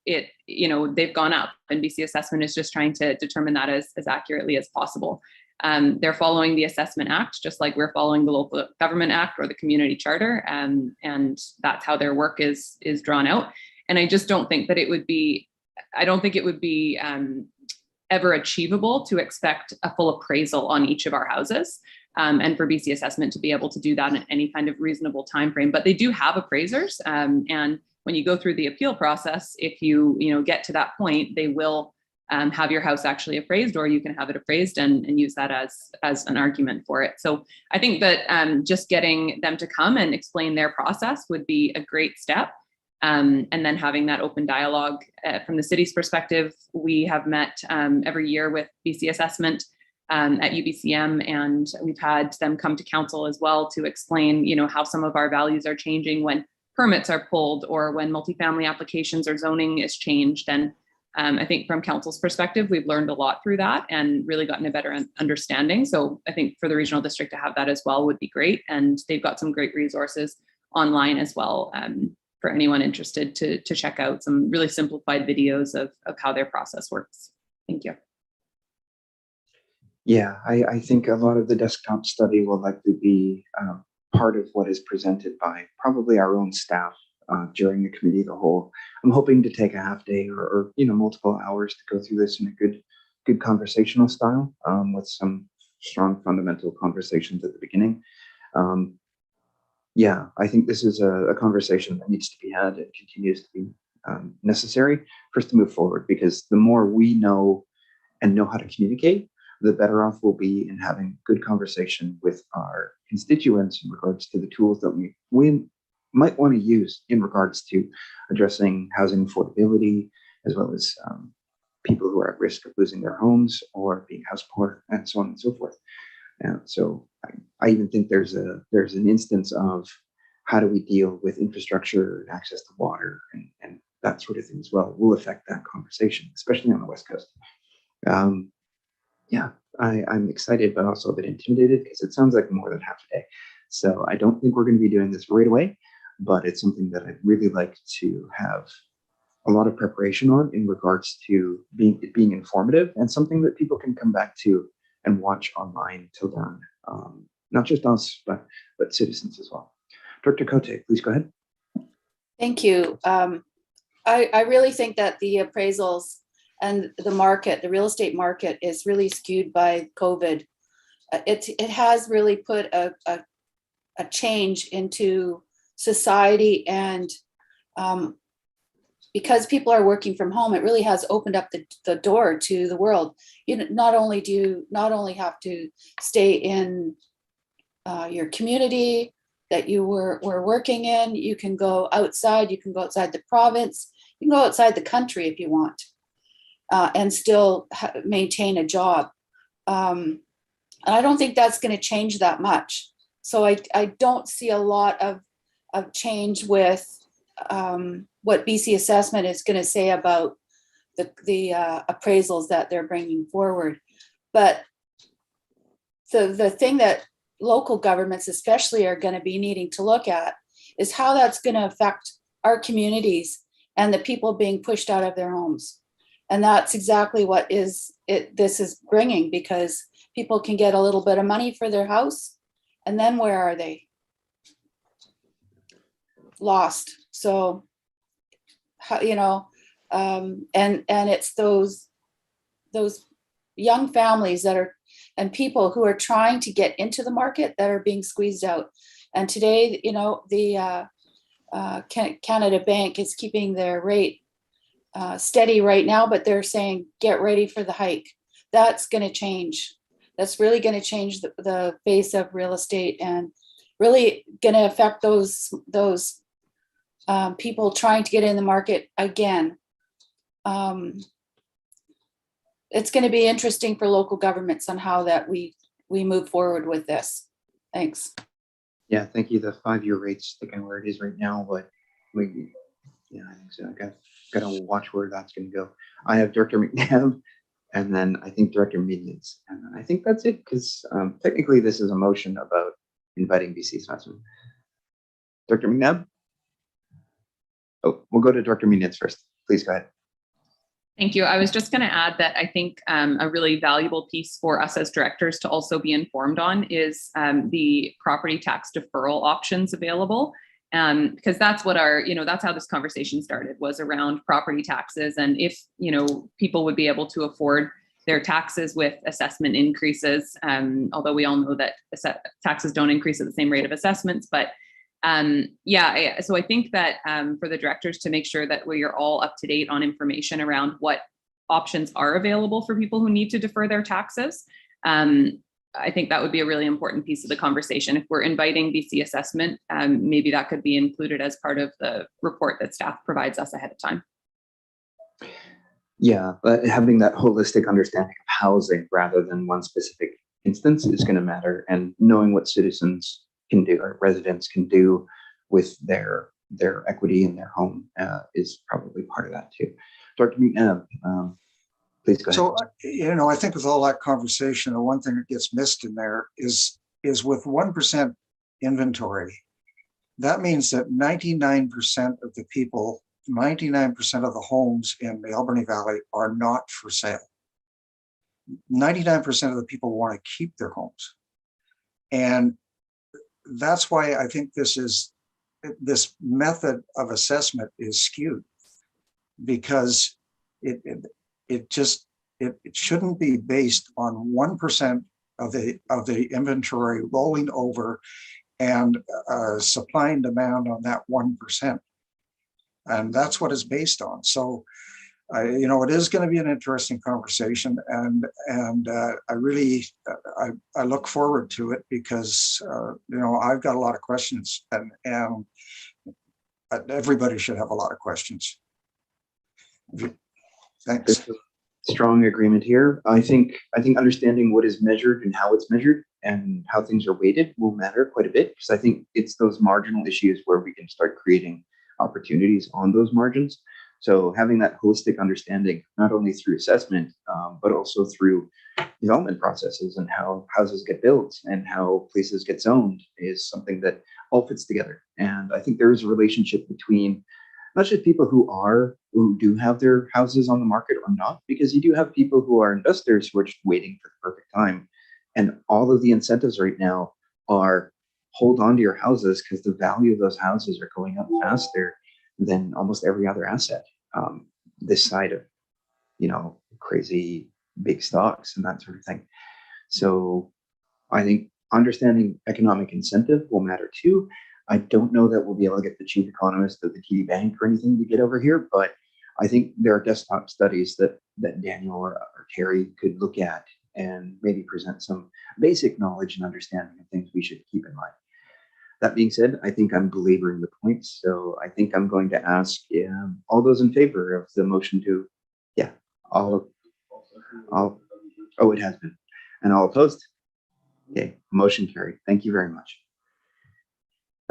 [SPEAKER 4] they've gone up, and BC Assessment is just trying to determine that as accurately as possible. They're following the Assessment Act, just like we're following the Local Government Act or the Community Charter, and that's how their work is drawn out. And I just don't think that it would be ever achievable to expect a full appraisal on each of our houses, and for BC Assessment to be able to do that in any kind of reasonable time frame. But they do have appraisers, and when you go through the appeal process, if you get to that point, they will have your house actually appraised, or you can have it appraised and use that as an argument for it. So I think that just getting them to come and explain their process would be a great step. And then having that open dialogue from the city's perspective. We have met every year with BC Assessment at UBCM, and we've had them come to council as well to explain, how some of our values are changing when permits are pulled or when multifamily applications or zoning is changed. And I think from council's perspective, we've learned a lot through that and really gotten a better understanding. So I think for the regional district to have that as well would be great. And they've got some great resources online as well for anyone interested to check out some really simplified videos of how their process works. Thank you.
[SPEAKER 1] Yeah, I think a lot of the desktop study will likely be part of what is presented by probably our own staff during the committee of the whole. I'm hoping to take a half day or multiple hours to go through this in a good conversational style with some strong fundamental conversations at the beginning. Yeah, I think this is a conversation that needs to be had and continues to be necessary for us to move forward, because the more we know and know how to communicate, the better off we'll be in having good conversation with our constituents in regards to the tools that we might want to use in regards to addressing housing affordability, as well as people who are at risk of losing their homes or being house poor, and so on and so forth. So I even think there's an instance of how do we deal with infrastructure and access to water and that sort of thing as well will affect that conversation, especially on the West Coast. Yeah, I'm excited, but also a bit intimidated because it sounds like more than half a day. So I don't think we're going to be doing this right away, but it's something that I'd really like to have a lot of preparation on in regards to being informative and something that people can come back to and watch online to learn, not just us, but citizens as well. Director Cote, please go ahead.
[SPEAKER 6] Thank you. I really think that the appraisals and the market, the real estate market, is really skewed by COVID. It has really put a change into society, and because people are working from home, it really has opened up the door to the world. You not only have to stay in your community that you were working in, you can go outside, you can go outside the province, you can go outside the country if you want, and still maintain a job. And I don't think that's going to change that much. So I don't see a lot of change with what BC Assessment is going to say about the appraisals that they're bringing forward. But the thing that local governments especially are going to be needing to look at is how that's going to affect our communities and the people being pushed out of their homes. And that's exactly what this is bringing, because people can get a little bit of money for their house, and then where are they? Lost. So, and it's those young families that are, and people who are trying to get into the market that are being squeezed out. And today, the Canada Bank is keeping their rate steady right now, but they're saying, get ready for the hike. That's going to change. That's really going to change the face of real estate, and really going to affect those people trying to get in the market again. It's going to be interesting for local governments on how that we move forward with this. Thanks.
[SPEAKER 1] Yeah, thank you. The 5-year rate's sticking where it is right now, but I think so. I got to watch where that's going to go. I have Director McNabb, and then I think Director Minions, and then I think that's it, because technically this is a motion about inviting BC Assessment. Director McNabb? Oh, we'll go to Director Minions first. Please go ahead.
[SPEAKER 4] Thank you. I was just going to add that I think a really valuable piece for us as directors to also be informed on is the property tax deferral options available. Because that's what that's how this conversation started, was around property taxes. And if, people would be able to afford their taxes with assessment increases, although we all know that taxes don't increase at the same rate of assessments, but so I think that for the directors to make sure that we are all up to date on information around what options are available for people who need to defer their taxes. I think that would be a really important piece of the conversation. If we're inviting BC Assessment, maybe that could be included as part of the report that staff provides us ahead of time.
[SPEAKER 1] Yeah, but having that holistic understanding of housing rather than one specific instance is going to matter, and knowing what citizens can do, or residents can do with their equity in their home is probably part of that too. Dr. McNabb, please go ahead.
[SPEAKER 9] So, I think with all that conversation, the one thing that gets missed in there is with 1% inventory, that means that 99% of the people, 99% of the homes in the Alberni Valley are not for sale. 99% of the people want to keep their homes. And that's why I think this method of assessment is skewed, because it shouldn't be based on 1% of the inventory rolling over and supply and demand on that 1%. And that's what it's based on. So, it is going to be an interesting conversation, and I really I look forward to it, because I've got a lot of questions, and everybody should have a lot of questions. Thanks.
[SPEAKER 1] There's a strong agreement here. I think understanding what is measured and how it's measured and how things are weighted will matter quite a bit, because I think it's those marginal issues where we can start creating opportunities on those margins. So having that holistic understanding, not only through assessment, but also through development processes and how houses get built and how places get zoned, is something that all fits together. And I think there is a relationship between not just people who do have their houses on the market or not, because you do have people who are investors who are just waiting for the perfect time. And all of the incentives right now are hold on to your houses, because the value of those houses are going up faster than almost every other asset this side of crazy big stocks and that sort of thing. So I think understanding economic incentive will matter too. I don't know that we'll be able to get the chief economist of the TD Bank or anything to get over here, but I think there are desktop studies that Daniel or Terry could look at and maybe present some basic knowledge and understanding of things we should keep in mind. That being said, I think I'm belaboring the point, so I think I'm going to ask all those in favor of the motion to, oh, it has been, and all opposed? Okay, motion carried. Thank you very much.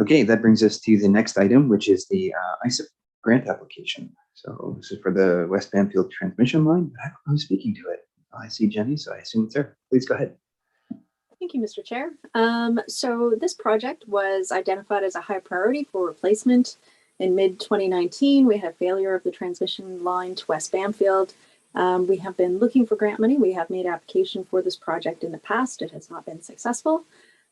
[SPEAKER 1] Okay, that brings us to the next item, which is the ISIP grant application. So this is for the West Banfield transmission line. I don't know who's speaking to it. I see Jenny, so I assume it's her. Please go ahead.
[SPEAKER 11] Thank you, Mr. Chair. So this project was identified as a high priority for replacement. In mid-2019, we had a failure of the transmission line to West Banfield. We have been looking for grant money. We have made application for this project in the past. It has not been successful.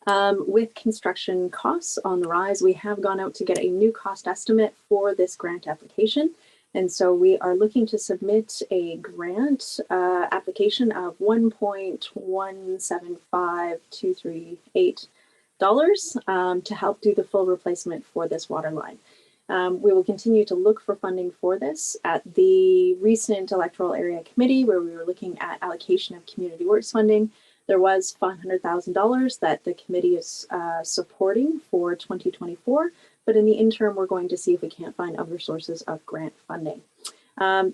[SPEAKER 11] With construction costs on the rise, we have gone out to get a new cost estimate for this grant application. And so we are looking to submit a grant application of $1.175238 to help do the full replacement for this water line. We will continue to look for funding for this. At the recent electoral area committee, where we were looking at allocation of community works funding, there was $500,000 that the committee is supporting for 2024. But in the interim, we're going to see if we can't find other sources of grant funding.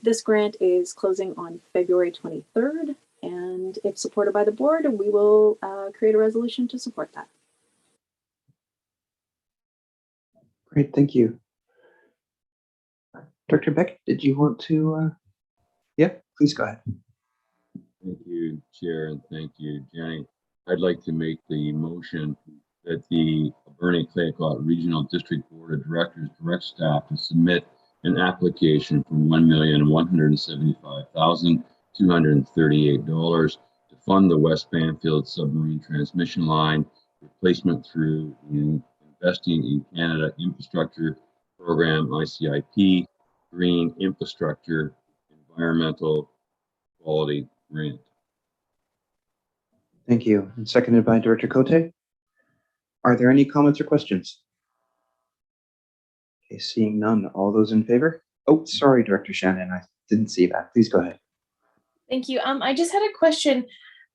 [SPEAKER 11] This grant is closing on February 23rd, and if supported by the board, we will create a resolution to support that.
[SPEAKER 1] Great, thank you. Dr. Beck, did you want to? Yeah, please go ahead.
[SPEAKER 12] Thank you, Chair, and thank you, Jenny. I'd like to make the motion that the Alberni-Clayoquot Regional District Board of Directors direct staff to submit an application for $1,175,238 to fund the West Banfield submarine transmission line replacement through Investing in Canada Infrastructure Program, ICIP, Green Infrastructure Environmental Quality Grant.
[SPEAKER 1] Thank you. And seconded by Director Cote. Are there any comments or questions? Okay, seeing none. All those in favor? Oh, sorry, Director Shannon, I didn't see that. Please go ahead.
[SPEAKER 3] Thank you. I just had a question,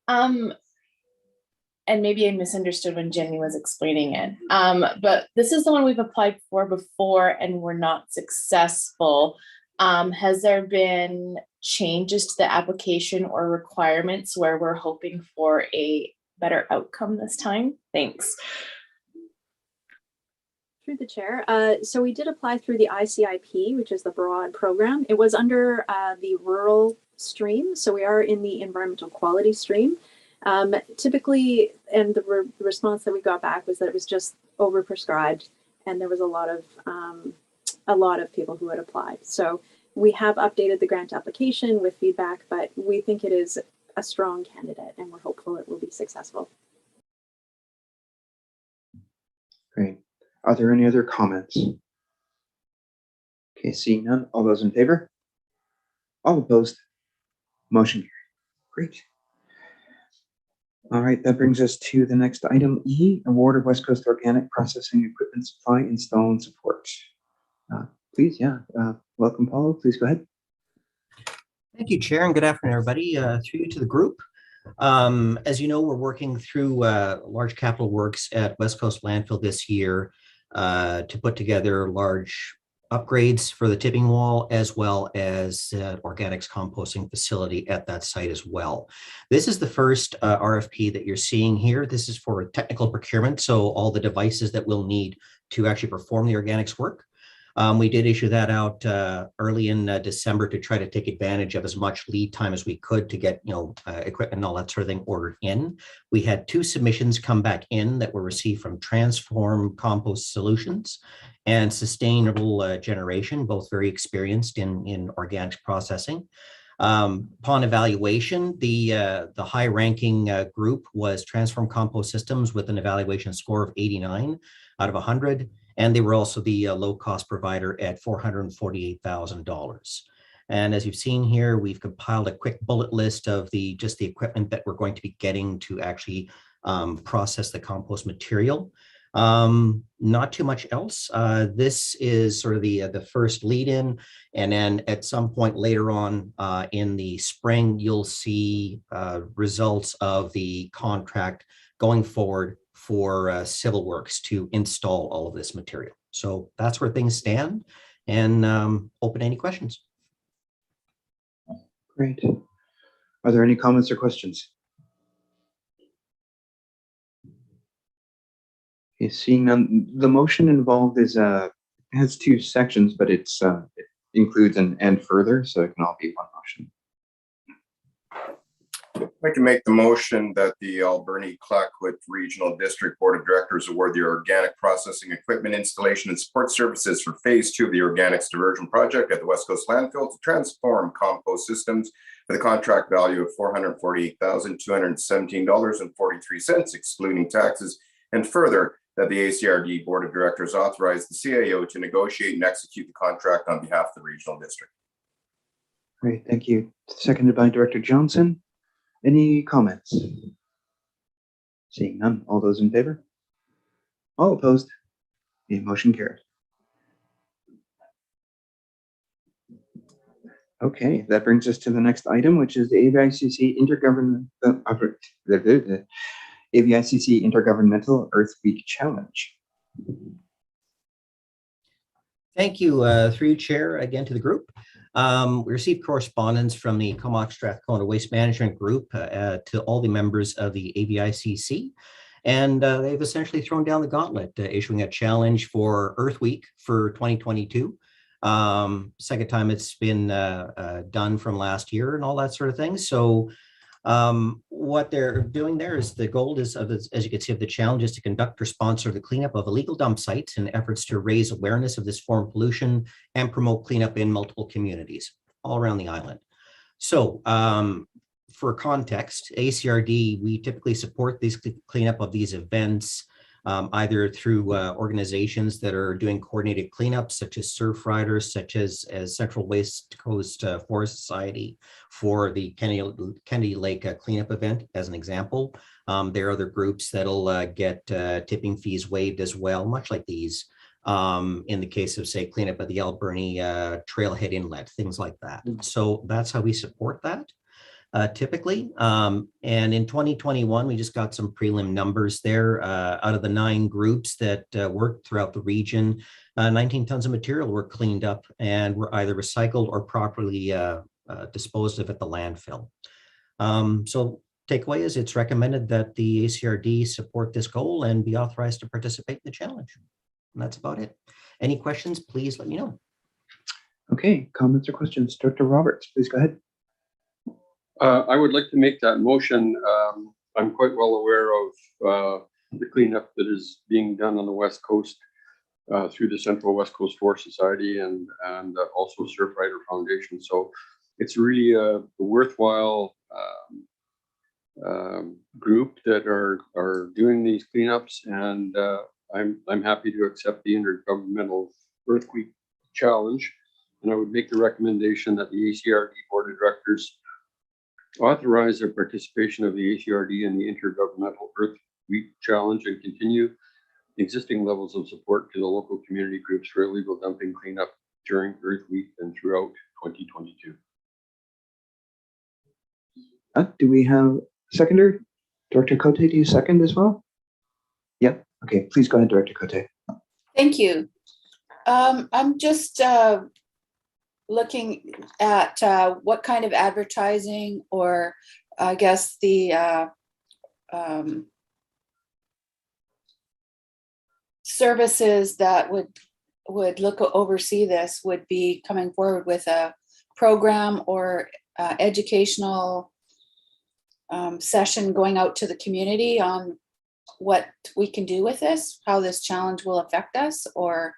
[SPEAKER 3] and maybe I misunderstood when Jenny was explaining it. But this is the one we've applied for before and we're not successful. Has there been changes to the application or requirements where we're hoping for a better outcome this time? Thanks.
[SPEAKER 11] Through the chair. So we did apply through the ICIP, which is the broad program. It was under the rural stream. So we are in the environmental quality stream. Typically, and the response that we got back was that it was just overprescribed, and there was a lot of people who had applied. So we have updated the grant application with feedback, but we think it is a strong candidate, and we're hopeful it will be successful.
[SPEAKER 1] Great. Are there any other comments? Okay, seeing none. All those in favor? All opposed? Motion carried. Great. All right, that brings us to the next item, E, award of West Coast Organic Processing Equipment Supply, Install, and Support. Please, welcome, Paulo. Please go ahead.
[SPEAKER 13] Thank you, Chair, and good afternoon, everybody. Through you to the group. As you know, we're working through large capital works at West Coast Landfill this year to put together large upgrades for the tipping wall, as well as organics composting facility at that site as well. This is the first RFP that you're seeing here. This is for technical procurement, so all the devices that we'll need to actually perform the organics work. We did issue that out early in December to try to take advantage of as much lead time as we could to get equipment and all that sort of thing ordered in. We had 2 submissions come back in that were received from Transform Compost Solutions and Sustainable Generation, both very experienced in organics processing. Upon evaluation, the high-ranking group was Transform Compost Systems with an evaluation score of 89 out of 100. And they were also the low-cost provider at $448,000. And as you've seen here, we've compiled a quick bullet list of just the equipment that we're going to be getting to actually process the compost material. Not too much else. This is sort of the first lead-in, and then at some point later on in the spring, you'll see results of the contract going forward for civil works to install all of this material. So that's where things stand, and open any questions.
[SPEAKER 1] Great. Are there any comments or questions? Okay, seeing none, the motion involved is has 2 sections, but it includes an and further, so it can all be one motion.
[SPEAKER 5] I'd like to make the motion that the Alberni-Clayoquot Regional District Board of Directors award the organic processing equipment installation and support services for phase 2 of the organics diversion project at the West Coast Landfill to Transform Compost Systems with a contract value of $448,217.43, excluding taxes, and further that the ACRD Board of Directors authorize the CAO to negotiate and execute the contract on behalf of the regional district.
[SPEAKER 1] Great, thank you. Seconded by Director Johnson. Any comments? Seeing none, all those in favor? All opposed? The motion carried. Okay, that brings us to the next item, which is the AVICC Intergovernmental Earth Week Challenge.
[SPEAKER 13] Thank you, through you, Chair, again to the group. We received correspondence from the Comox Strathcona Waste Management Group to all the members of the AVICC, and they've essentially thrown down the gauntlet, issuing a challenge for Earth Week for 2022. Second time it's been done from last year and all that sort of thing. So what they're doing there is the goal is, as you can see, of the challenge is to conduct or sponsor the cleanup of illegal dump sites in efforts to raise awareness of this form of pollution and promote cleanup in multiple communities all around the island. So for context, ACRD, we typically support these cleanup of these events either through organizations that are doing coordinated cleanups, such as Surf Riders, such as Central West Coast Forest Society for the Kennedy Lake cleanup event, as an example. There are other groups that'll get tipping fees waived as well, much like these, in the case of, say, cleanup of the Alberni Trailhead Inlet, things like that. So that's how we support that. Typically. And in 2021, we just got some prelim numbers there. Out of the 9 groups that worked throughout the region, 19 tons of material were cleaned up and were either recycled or properly disposed of at the landfill. So takeaway is it's recommended that the ACRD support this goal and be authorized to participate in the challenge. And that's about it. Any questions, please let me know.
[SPEAKER 1] Okay, comments or questions? Dr. Roberts, please go ahead.
[SPEAKER 14] I would like to make that motion. I'm quite well aware of the cleanup that is being done on the West Coast through the Central West Coast Forest Society and also Surf Rider Foundation. So it's really a worthwhile group that are doing these cleanups, and I'm happy to accept the intergovernmental earthquake challenge. And I would make the recommendation that the ACRD Board of Directors authorize their participation of the ACRD in the Intergovernmental Earthquake Challenge and continue existing levels of support to the local community groups for illegal dumping cleanup during Earth Week and throughout 2022.
[SPEAKER 1] Do we have a seconder? Director Cote, do you second as well? Yep. Okay, please go ahead, Director Cote.
[SPEAKER 6] Thank you. I'm just looking at what kind of advertising, or I guess the services that would oversee this would be coming forward with a program or educational session going out to the community on what we can do with this, how this challenge will affect us, or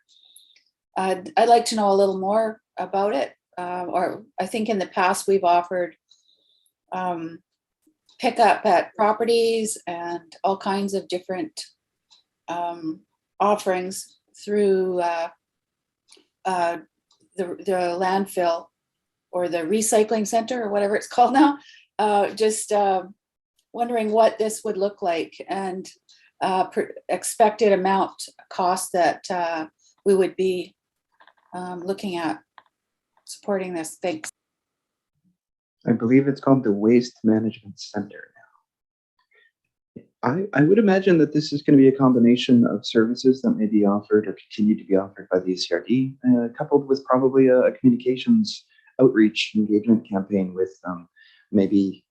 [SPEAKER 6] I'd like to know a little more about it. Or I think in the past we've offered pickup at properties and all kinds of different offerings through the landfill or the recycling center or whatever it's called now. Just wondering what this would look like and expected amount cost that we would be looking at supporting this. Thanks.
[SPEAKER 1] I believe it's called the Waste Management Center now. I would imagine that this is going to be a combination of services that may be offered or continue to be offered by the ACRD, coupled with probably a communications outreach engagement campaign with maybe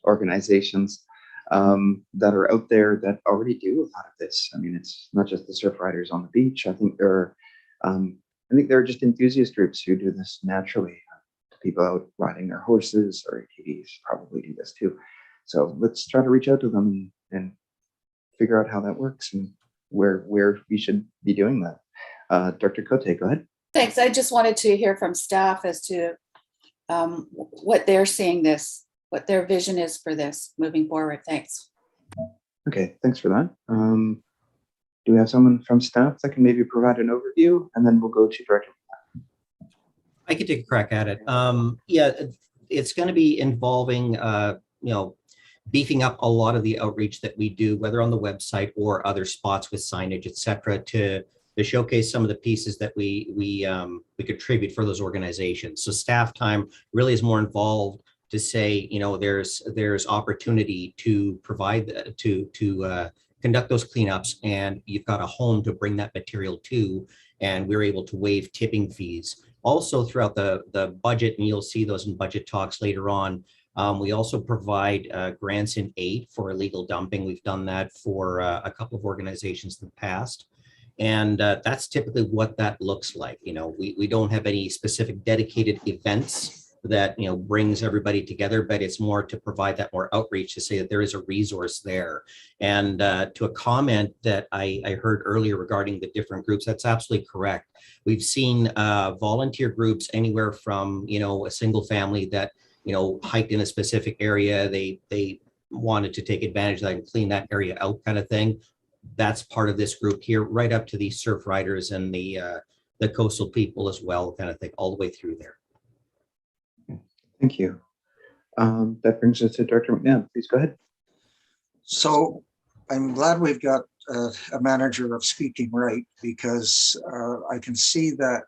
[SPEAKER 1] organizations that are out there that already do a lot of this. I mean, it's not just the surf riders on the beach. I think there are just enthusiast groups who do this naturally. People out riding their horses or ATVs probably do this too. So let's try to reach out to them and figure out how that works and where we should be doing that. Dr. Cote, go ahead.
[SPEAKER 6] Thanks. I just wanted to hear from staff as to what they're seeing this, what their vision is for this moving forward. Thanks.
[SPEAKER 1] Okay, thanks for that. Do we have someone from staff that can maybe provide an overview, and then we'll go to Director?
[SPEAKER 13] I could take a crack at it. Yeah, it's going to be involving, beefing up a lot of the outreach that we do, whether on the website or other spots with signage, et cetera, to showcase some of the pieces that we contribute for those organizations. So staff time really is more involved to say, there's opportunity to provide to conduct those cleanups, and you've got a home to bring that material to, and we're able to waive tipping fees. Also throughout the budget, and you'll see those in budget talks later on, we also provide grants and aid for illegal dumping. We've done that for a couple of organizations in the past. And that's typically what that looks like. We don't have any specific dedicated events that brings everybody together, but it's more to provide that more outreach to say that there is a resource there. And to a comment that I heard earlier regarding the different groups, that's absolutely correct. We've seen volunteer groups anywhere from a single family that hiked in a specific area, they wanted to take advantage of that and clean that area out, kind of thing. That's part of this group here, right up to the surf riders and the coastal people as well, kind of thing, all the way through there.
[SPEAKER 1] Thank you. That brings us to Director McNabb. Please go ahead.
[SPEAKER 9] So I'm glad we've got a manager of speaking right, because I can see that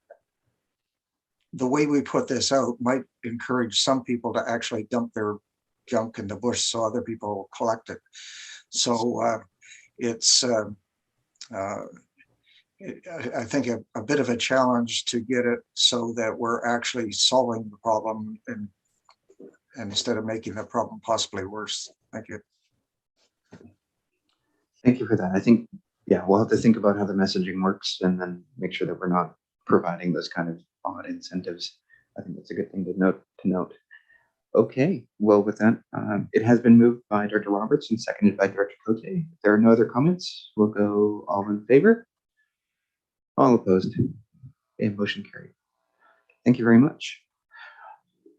[SPEAKER 9] the way we put this out might encourage some people to actually dump their junk in the bush so other people will collect it. So it's I think a bit of a challenge to get it so that we're actually solving the problem and instead of making the problem possibly worse. Thank you.
[SPEAKER 1] Thank you for that. I think, yeah, we'll have to think about how the messaging works and then make sure that we're not providing those kind of odd incentives. I think that's a good thing to note. Okay, well, with that, it has been moved by Director Roberts and seconded by Director Cote. If there are no other comments, we'll go all in favor. All opposed, and motion carried. Thank you very much.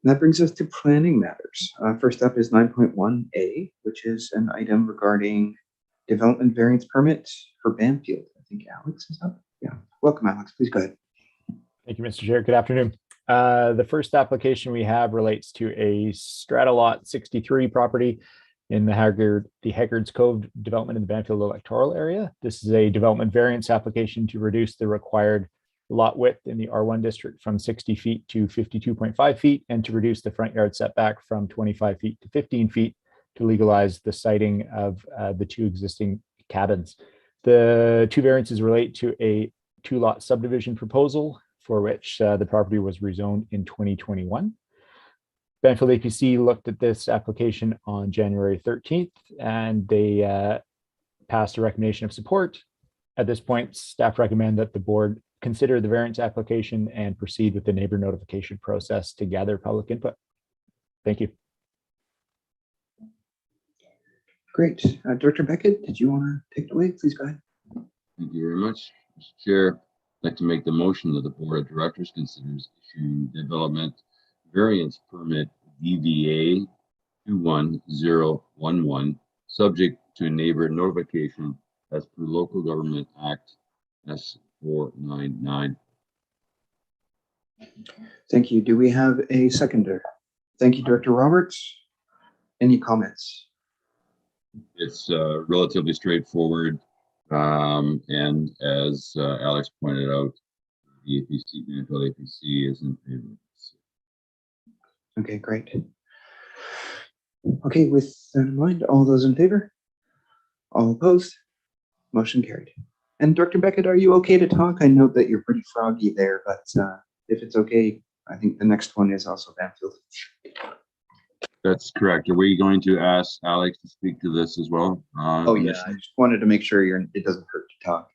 [SPEAKER 1] That brings us to planning matters. First up is 9.1A, which is an item regarding development variance permit for Banfield. I think Alex is up. Yeah, welcome, Alex. Please go ahead.
[SPEAKER 15] Thank you, Mr. Chair. Good afternoon. The first application we have relates to a Strata Lot 63 property in the Haggards Cove development in the Banfield electoral area. This is a development variance application to reduce the required lot width in the R1 district from 60 feet to 52.5 feet and to reduce the front yard setback from 25 feet to 15 feet to legalize the siting of the two existing cabins. The two variances relate to a two-lot subdivision proposal for which the property was rezoned in 2021. Banfield APC looked at this application on January 13th, and they passed a recommendation of support. At this point, staff recommend that the board consider the variance application and proceed with the neighbor notification process to gather public input. Thank you.
[SPEAKER 1] Great. Director Beckett, did you want to take it away? Please go ahead.
[SPEAKER 12] Thank you very much, Mr. Chair. I'd like to make the motion that the Board of Directors considers issuing development variance permit DVA 21011, subject to neighbor notification as per Local Government Act S499.
[SPEAKER 1] Thank you. Do we have a seconder? Thank you, Director Roberts. Any comments?
[SPEAKER 12] It's relatively straightforward. And as Alex pointed out, the APC, Banfield APC is in favor.
[SPEAKER 1] Okay, great. Okay, with that in mind, all those in favor? All opposed? Motion carried. And Director Beckett, are you okay to talk? I know that you're pretty froggy there, but if it's okay, I think the next one is also Banfield.
[SPEAKER 12] That's correct. Are we going to ask Alex to speak to this as well?
[SPEAKER 1] Oh yeah, I just wanted to make sure it doesn't hurt to talk,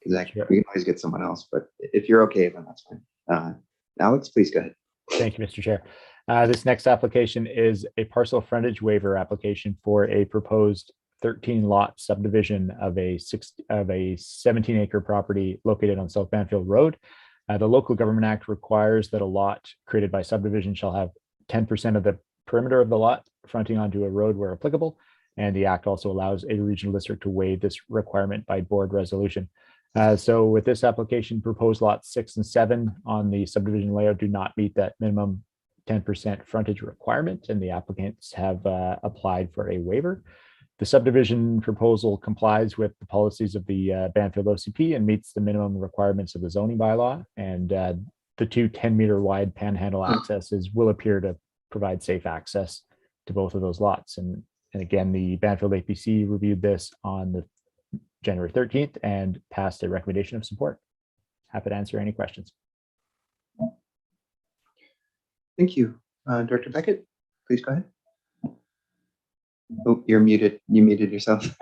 [SPEAKER 1] because we can always get someone else, but if you're okay, then that's fine. Alex, please go ahead.
[SPEAKER 15] Thank you, Mr. Chair. This next application is a parcel frontage waiver application for a proposed 13-lot subdivision of a 17-acre property located on South Banfield Road. The Local Government Act requires that a lot created by subdivision shall have 10% of the perimeter of the lot fronting onto a road where applicable, and the Act also allows a regional district to waive this requirement by board resolution. So with this application, proposed lots 6 and 7 on the subdivision layout do not meet that minimum 10% frontage requirement, and the applicants have applied for a waiver. The subdivision proposal complies with the policies of the Banfield OCP and meets the minimum requirements of the zoning bylaw, and the two 10-meter wide panhandle accesses will appear to provide safe access to both of those lots. And again, the Banfield APC reviewed this on the January 13th and passed a recommendation of support. Happy to answer any questions.
[SPEAKER 1] Thank you. Director Beckett, please go ahead. Oh, you're muted. You muted yourself.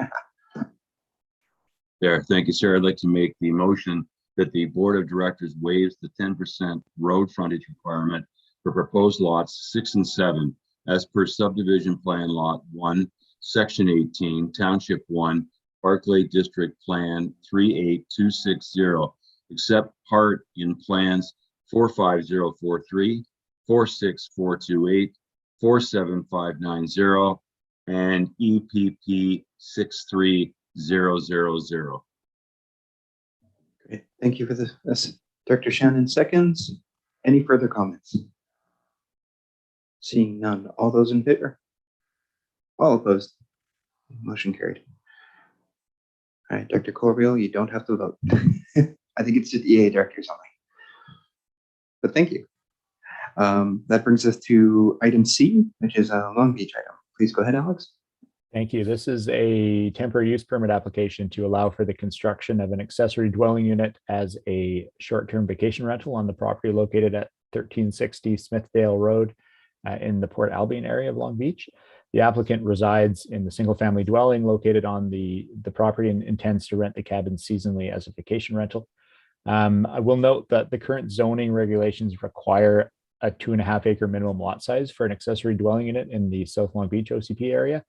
[SPEAKER 12] There, thank you, sir. I'd like to make the motion that the Board of Directors waives the 10% road frontage requirement for proposed lots 6 and 7 as per subdivision plan lot 1, section 18, township 1, Barclay District Plan 38260, except part in plans 45043, 46428, 47590, and EPP 63000.
[SPEAKER 1] Great. Thank you for this. Director Shannon seconds. Any further comments? Seeing none. All those in favor? All opposed? Motion carried. All right, Dr. Corbeil, you don't have to vote. I think it's just EA directors only. But thank you. That brings us to item C, which is a Long Beach item. Please go ahead, Alex.
[SPEAKER 15] Thank you. This is a temporary use permit application to allow for the construction of an accessory dwelling unit as a short-term vacation rental on the property located at 1360 Smithdale Road in the Port Albion area of Long Beach. The applicant resides in the single-family dwelling located on the property and intends to rent the cabin seasonally as a vacation rental. I will note that the current zoning regulations require a 2.5 acre minimum lot size for an accessory dwelling unit in the South Long Beach OCP area.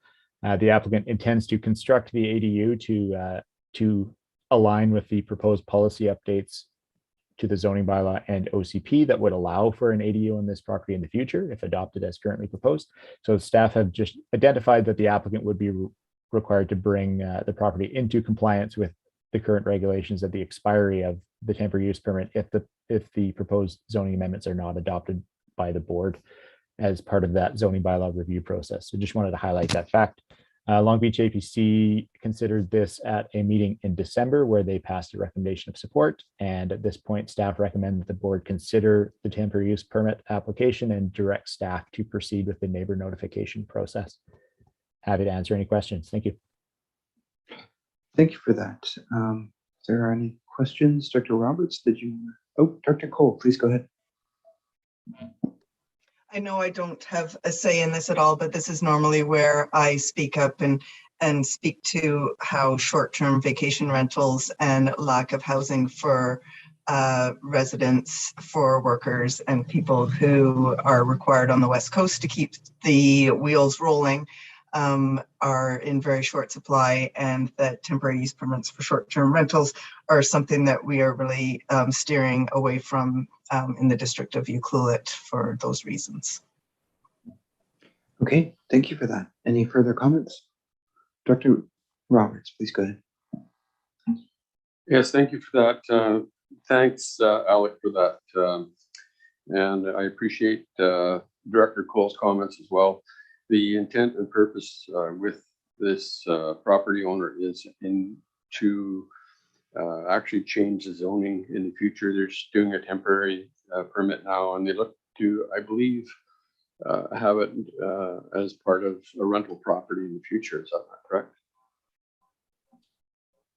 [SPEAKER 15] The applicant intends to construct the ADU to align with the proposed policy updates to the zoning bylaw and OCP that would allow for an ADU on this property in the future if adopted as currently proposed. So staff have just identified that the applicant would be required to bring the property into compliance with the current regulations at the expiry of the temporary use permit if the proposed zoning amendments are not adopted by the board as part of that zoning bylaw review process. So just wanted to highlight that fact. Long Beach APC considered this at a meeting in December where they passed a recommendation of support. And at this point, staff recommend that the board consider the temporary use permit application and direct staff to proceed with the neighbor notification process. Happy to answer any questions. Thank you.
[SPEAKER 1] Thank you for that. Is there any questions? Dr. Roberts, did you? Oh, Dr. Cole, please go ahead.
[SPEAKER 16] I know I don't have a say in this at all, but this is normally where I speak up and speak to how short-term vacation rentals and lack of housing for residents, for workers and people who are required on the West Coast to keep the wheels rolling are in very short supply, and that temporary use permits for short-term rentals are something that we are really steering away from in the district of Ucluelet for those reasons.
[SPEAKER 1] Okay, thank you for that. Any further comments? Dr. Roberts, please go ahead.
[SPEAKER 14] Yes, thank you for that. Thanks, Alec, for that. And I appreciate Director Cole's comments as well. The intent and purpose with this property owner is to actually change the zoning in the future. They're just doing a temporary permit now, and they look to, I believe, have it as part of a rental property in the future. Is that not correct?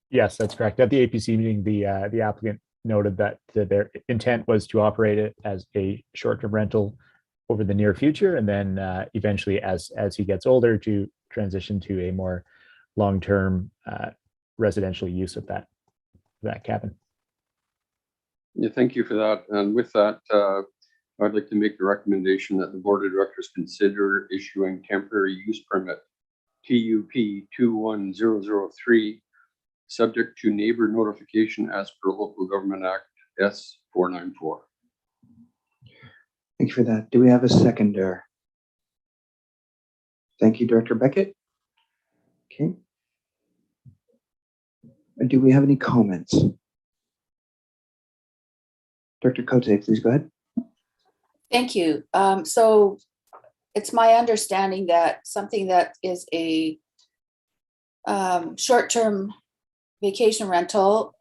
[SPEAKER 15] Yes, that's correct. At the APC meeting, the applicant noted that their intent was to operate it as a short-term rental over the near future, and then eventually, as he gets older, to transition to a more long-term residential use of that cabin.
[SPEAKER 14] Yeah, thank you for that. And with that, I'd like to make the recommendation that the Board of Directors consider issuing temporary use permit TUP 21003, subject to neighbor notification as per Local Government Act S 494.
[SPEAKER 1] Thank you for that. Do we have a seconder? Thank you, Director Beckett. Okay. And do we have any comments? Dr. Cote, please go ahead.
[SPEAKER 6] Thank you. So it's my understanding that something that is a short-term vacation rental,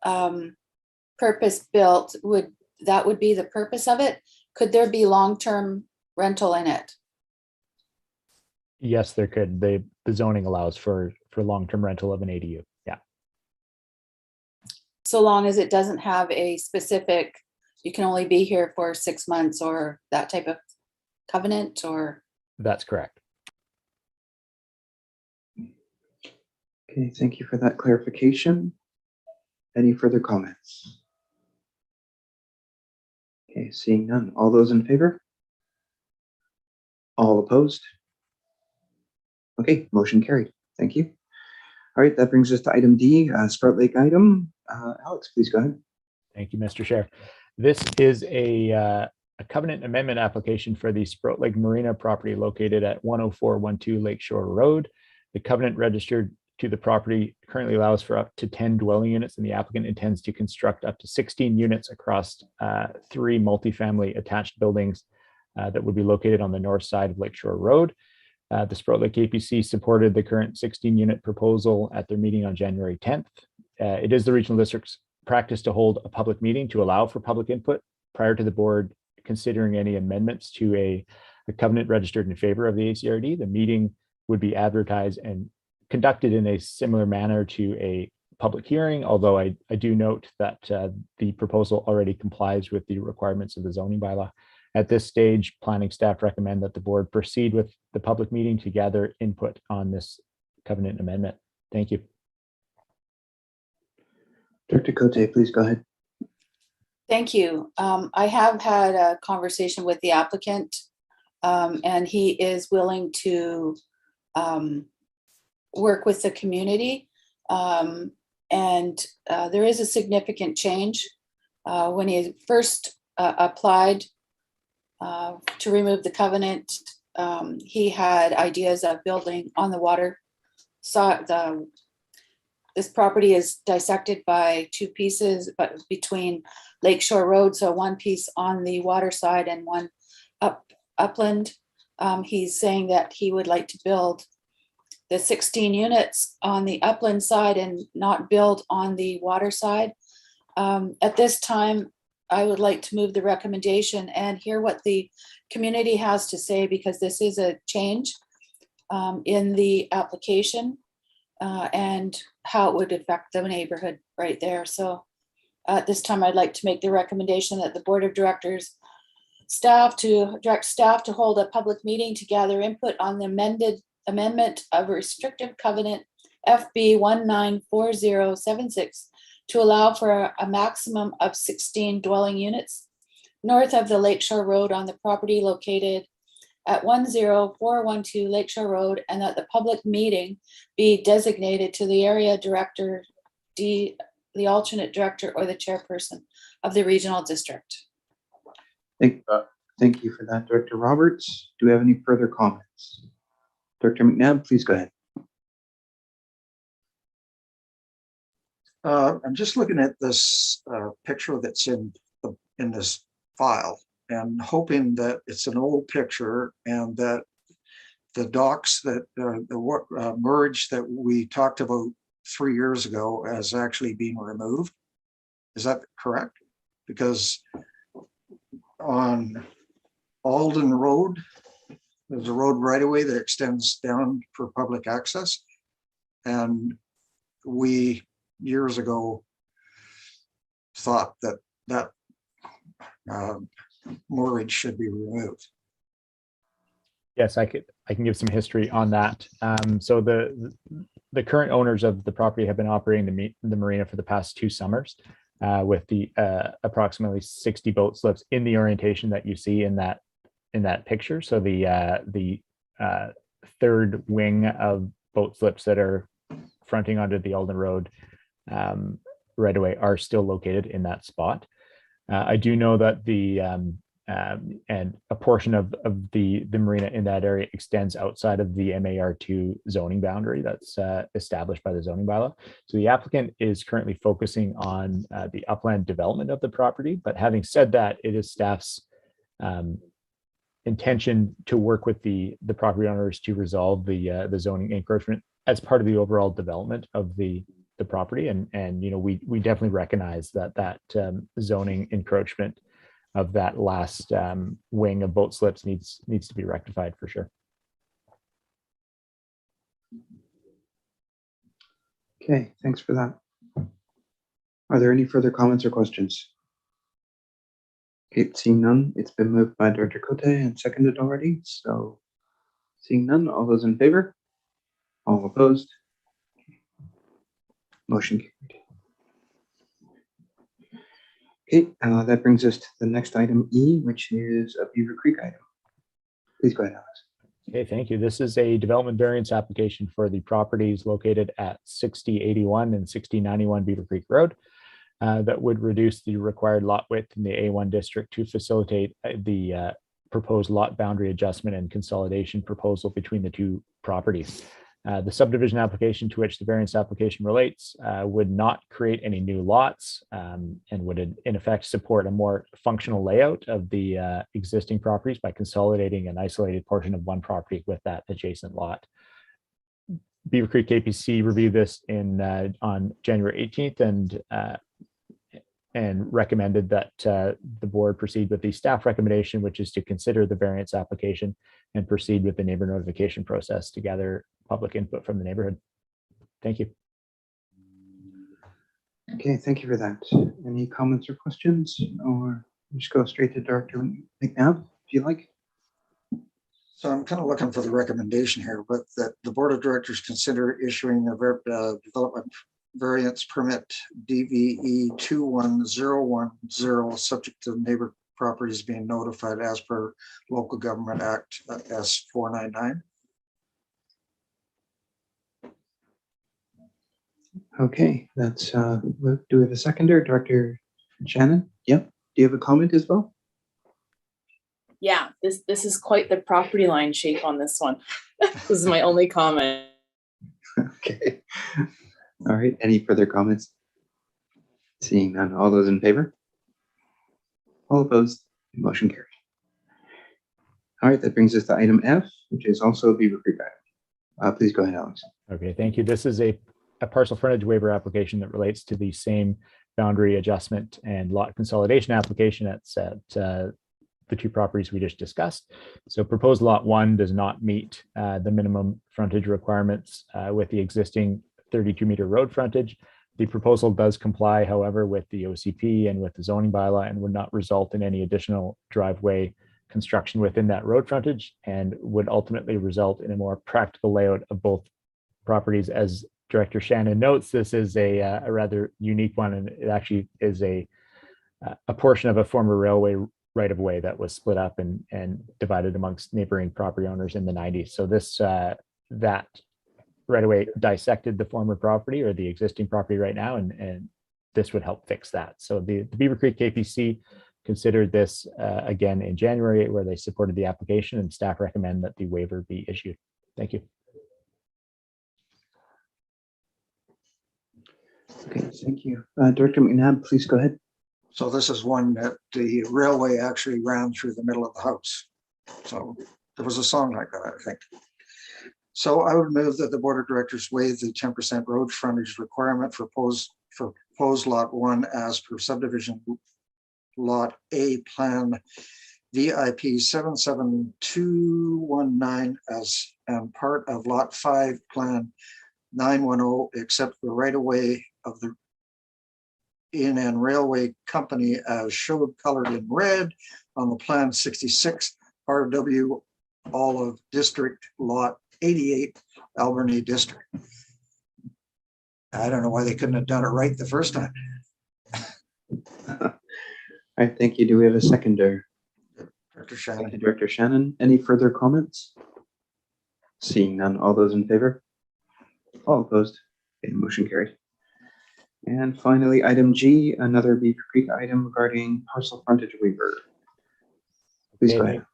[SPEAKER 6] purpose-built, would be the purpose of it? Could there be long-term rental in it?
[SPEAKER 15] Yes, there could. The zoning allows for long-term rental of an ADU. Yeah.
[SPEAKER 6] So long as it doesn't have a specific, you can only be here for 6 months or that type of covenant, or?
[SPEAKER 15] That's correct.
[SPEAKER 1] Okay, thank you for that clarification. Any further comments? Okay, seeing none. All those in favor? All opposed? Okay, motion carried. Thank you. All right, that brings us to item D, Sprout Lake item. Alex, please go ahead.
[SPEAKER 15] Thank you, Mr. Chair. This is a covenant amendment application for the Sprout Lake Marina property located at 10412 Lakeshore Road. The covenant registered to the property currently allows for up to 10 dwelling units, and the applicant intends to construct up to 16 units across 3 multifamily attached buildings that would be located on the north side of Lakeshore Road. The Sprout Lake APC supported the current 16-unit proposal at their meeting on January 10th. It is the regional district's practice to hold a public meeting to allow for public input prior to the board considering any amendments to a covenant registered in favor of the ACRD. The meeting would be advertised and conducted in a similar manner to a public hearing, although I do note that the proposal already complies with the requirements of the zoning bylaw. At this stage, planning staff recommend that the board proceed with the public meeting to gather input on this covenant amendment. Thank you.
[SPEAKER 1] Dr. Cote, please go ahead.
[SPEAKER 6] Thank you. I have had a conversation with the applicant, and he is willing to work with the community. And there is a significant change. When he first applied to remove the covenant, he had ideas of building on the water, so the This property is dissected by two pieces, but between Lakeshore Road, so one piece on the water side and one upland. He's saying that he would like to build the 16 units on the upland side and not build on the water side. At this time, I would like to move the recommendation and hear what the community has to say, because this is a change in the application and how it would affect the neighborhood right there. So at this time, I'd like to make the recommendation that the Board of Directors direct staff to hold a public meeting to gather input on the amendment of restrictive covenant FB 194076 to allow for a maximum of 16 dwelling units north of the Lakeshore Road on the property located at 10412 Lakeshore Road, and that the public meeting be designated to the area director, the alternate director, or the chairperson of the regional district.
[SPEAKER 1] Thank you for that, Director Roberts. Do we have any further comments? Director McNabb, please go ahead.
[SPEAKER 9] I'm just looking at this picture that's in this file and hoping that it's an old picture and that the docks that the merge that we talked about 3 years ago as actually being removed. Is that correct? Because on Alden Road, there's a road right away that extends down for public access. And we years ago thought that moorage should be removed.
[SPEAKER 15] Yes, I can give some history on that. So the current owners of the property have been operating the marina for the past 2 summers with the approximately 60 boat slips in the orientation that you see in that picture. So the third wing of boat slips that are fronting onto the Alden Road right away are still located in that spot. I do know that and a portion of the marina in that area extends outside of the MAR2 zoning boundary that's established by the zoning bylaw. So the applicant is currently focusing on the upland development of the property. But having said that, it is staff's intention to work with the property owners to resolve the zoning encroachment as part of the overall development of the property. And you know, we definitely recognize that zoning encroachment of that last wing of boat slips needs to be rectified for sure.
[SPEAKER 1] Okay, thanks for that. Are there any further comments or questions? Okay, seeing none, it's been moved by Director Cote and seconded already. So seeing none, all those in favor? All opposed? Motion carried. Okay, that brings us to the next item E, which is a Beaver Creek item. Please go ahead, Alex.
[SPEAKER 15] Okay, thank you. This is a development variance application for the properties located at 6081 and 6091 Beaver Creek Road that would reduce the required lot width in the A1 district to facilitate the proposed lot boundary adjustment and consolidation proposal between the two properties. The subdivision application to which the variance application relates would not create any new lots and would in effect support a more functional layout of the existing properties by consolidating an isolated portion of one property with that adjacent lot. Beaver Creek KPC reviewed this on January 18th and recommended that the board proceed with the staff recommendation, which is to consider the variance application and proceed with the neighbor notification process to gather public input from the neighborhood. Thank you.
[SPEAKER 1] Okay, thank you for that. Any comments or questions, or just go straight to Director McNabb, if you like?
[SPEAKER 9] So I'm kind of looking for the recommendation here, but that the Board of Directors consider issuing a development variance permit DVE 21010 subject to neighbor properties being notified as per Local Government Act S499.
[SPEAKER 1] Okay, that's do we have a seconder, Director Shannon? Yep. Do you have a comment as well?
[SPEAKER 3] Yeah, this is quite the property line shape on this one. This is my only comment.
[SPEAKER 1] Okay. All right, any further comments? Seeing none, all those in favor? All opposed, motion carried. All right, that brings us to item F, which is also Beaver Creek item. Please go ahead, Alex.
[SPEAKER 15] Okay, thank you. This is a parcel frontage waiver application that relates to the same boundary adjustment and lot consolidation application at the two properties we just discussed. So proposed lot 1 does not meet the minimum frontage requirements with the existing 32-meter road frontage. The proposal does comply, however, with the OCP and with the zoning bylaw and would not result in any additional driveway construction within that road frontage and would ultimately result in a more practical layout of both properties. As Director Shannon notes, this is a rather unique one, and it actually is a portion of a former railway right of way that was split up and divided amongst neighboring property owners in the 90s. So this that right of way dissected the former property or the existing property right now, and this would help fix that. So the Beaver Creek KPC considered this again in January, where they supported the application, and staff recommend that the waiver be issued. Thank you.
[SPEAKER 1] Okay, thank you. Director McNabb, please go ahead.
[SPEAKER 9] So this is one that the railway actually ran through the middle of the house. So there was a song like that, I think. So I would move that the Board of Directors waive the 10% road frontage requirement for proposed lot 1 as per subdivision lot A plan VIP 77219 as and part of lot 5 plan 910, except the right of way of the in Railway Company as showed colored in red on the plan 66 RW Olive District lot 88 Albany District. I don't know why they couldn't have done it right the first time.
[SPEAKER 1] All right, thank you. Do we have a seconder?
[SPEAKER 9] Director Shannon.
[SPEAKER 1] Thank you, Director Shannon. Any further comments? Seeing none, all those in favor? All opposed? Okay, motion carried. And finally, item G, another Beaver Creek item regarding parcel frontage waiver. Please go ahead.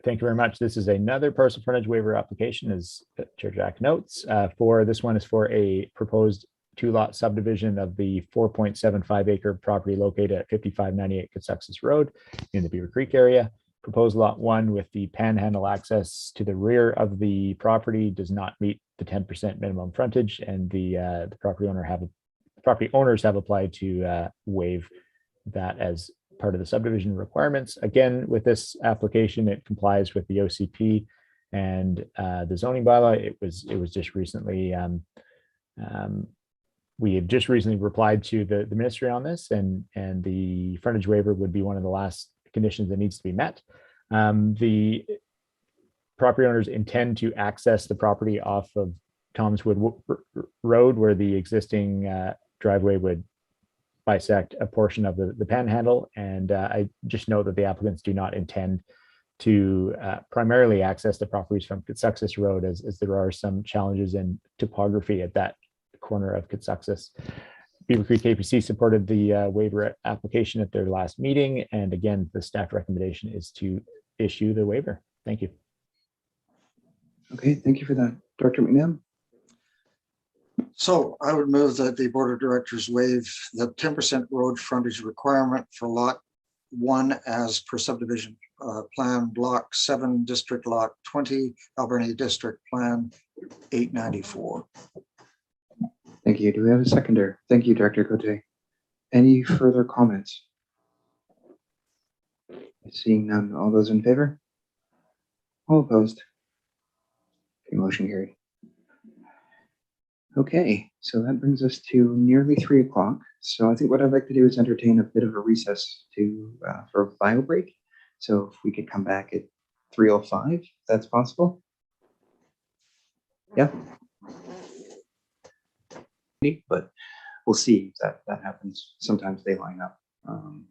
[SPEAKER 15] Thank you very much. This is another parcel frontage waiver application, as Chair Jack notes. For this one is for a proposed 2-lot subdivision of the 4.75 acre property located at 5598 Kitsuxis Road in the Beaver Creek area. Proposed lot 1 with the panhandle access to the rear of the property does not meet the 10% minimum frontage, and the property owners have applied to waive that as part of the subdivision requirements. Again, with this application, it complies with the OCP and the zoning bylaw. It was just recently we have just recently replied to the ministry on this, and the frontage waiver would be one of the last conditions that needs to be met. The property owners intend to access the property off of Tomswood Road, where the existing driveway would bisect a portion of the panhandle. And I just know that the applicants do not intend to primarily access the properties from Kitsuxis Road, as there are some challenges in topography at that corner of Kitsuxis. Beaver Creek KPC supported the waiver application at their last meeting. And again, the staff recommendation is to issue the waiver. Thank you.
[SPEAKER 1] Okay, thank you for that. Director McNabb?
[SPEAKER 9] So I would move that the Board of Directors waive the 10% road frontage requirement for lot 1 as per subdivision plan block 7 district lot 20 Albany District plan 894.
[SPEAKER 1] Thank you. Do we have a seconder? Thank you, Director Cote. Any further comments? Seeing none, all those in favor? All opposed? Okay, motion carried. Okay, so that brings us to nearly 3 o'clock. So I think what I'd like to do is entertain a bit of a recess for a bio break. So if we could come back at 3:05, if that's possible. Yeah. But we'll see if that happens. Sometimes they line up.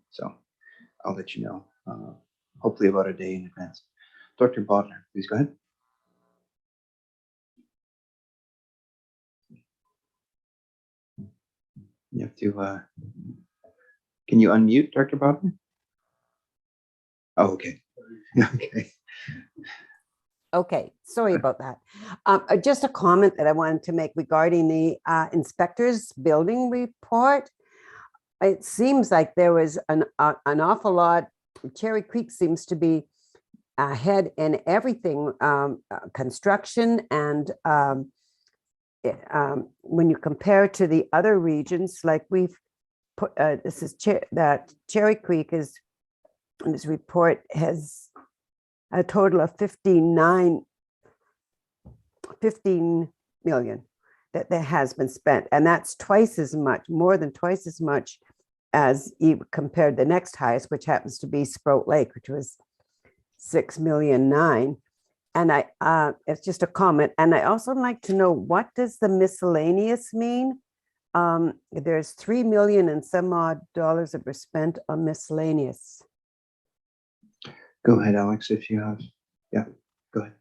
[SPEAKER 1] So I'll let you know, hopefully about a day in advance. Dr. Bodner, please go ahead. You have to, can you unmute Dr. Bodner? Oh, okay. Okay.
[SPEAKER 17] Okay, sorry about that. Just a comment that I wanted to make regarding the inspector's building report. It seems like there was an awful lot. Cherry Creek seems to be ahead in everything, construction, and when you compare to the other regions, like we've put, this is that Cherry Creek is, in this report, has a total of 15 million that has been spent. And that's twice as much, more than twice as much as you compared the next highest, which happens to be Sprout Lake, which was 6.9 million. And it's just a comment. And I also like to know, what does the miscellaneous mean? There's 3 million and some odd dollars that were spent on miscellaneous.
[SPEAKER 1] Go ahead, Alex, if you have. Yeah, go ahead.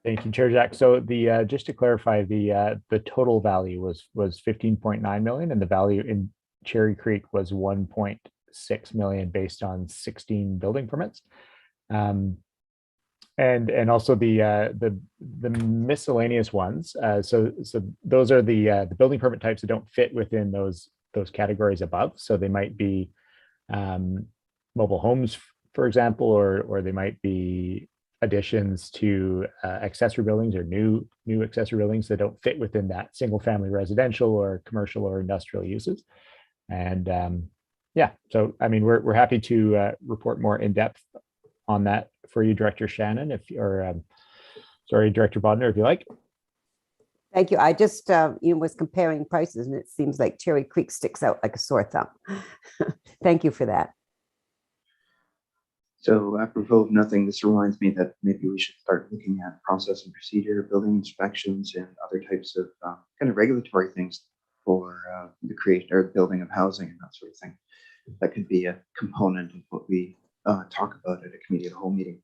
[SPEAKER 15] Thank you, Chair Jack. So the just to clarify, the total value was 15.9 million, and the value in Cherry Creek was 1.6 million based on 16 building permits. And also the miscellaneous ones. So those are the building permit types that don't fit within those categories above. So they might be mobile homes, for example, or they might be additions to accessory buildings or new accessory buildings that don't fit within that single family residential or commercial or industrial uses. And yeah, so I mean, we're happy to report more in depth on that for you, Director Shannon, sorry, Director Bodner, if you like.
[SPEAKER 17] Thank you. I just was comparing prices, and it seems like Cherry Creek sticks out like a sore thumb. Thank you for that.
[SPEAKER 1] So apropos of nothing, this reminds me that maybe we should start looking at process and procedure, building inspections, and other types of kind of regulatory things for the creation or building of housing and that sort of thing. That could be a component of what we talk about at a committee of the whole meeting.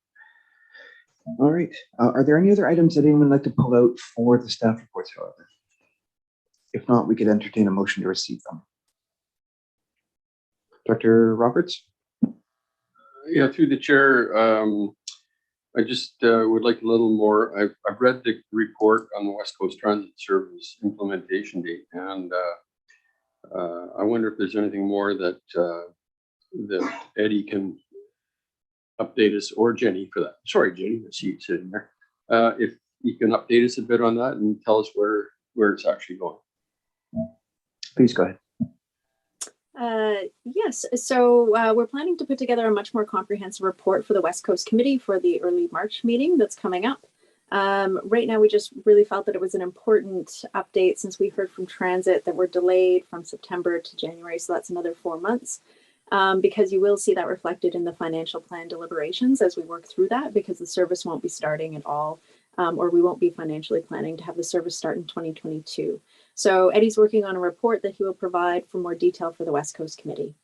[SPEAKER 1] All right. Are there any other items that anyone would like to pull out for the staff reports, however? If not, we could entertain a motion to receive them. Dr. Roberts?
[SPEAKER 14] Yeah, through the chair, I just would like a little more. I've read the report on the West Coast Transit Service implementation date, and I wonder if there's anything more that that Eddie can update us, or Jenny for that. Sorry, Jenny, I see you sitting there. If you can update us a bit on that and tell us where it's actually going.
[SPEAKER 1] Please go ahead.
[SPEAKER 11] Yes, so we're planning to put together a much more comprehensive report for the West Coast Committee for the early March meeting that's coming up. Right now, we just really felt that it was an important update since we heard from Transit that we're delayed from September to January, so that's another 4 months. Because you will see that reflected in the financial plan deliberations as we work through that, because the service won't be starting at all, or we won't be financially planning to have the service start in 2022. So Eddie's working on a report that he will provide for more detail for the West Coast Committee.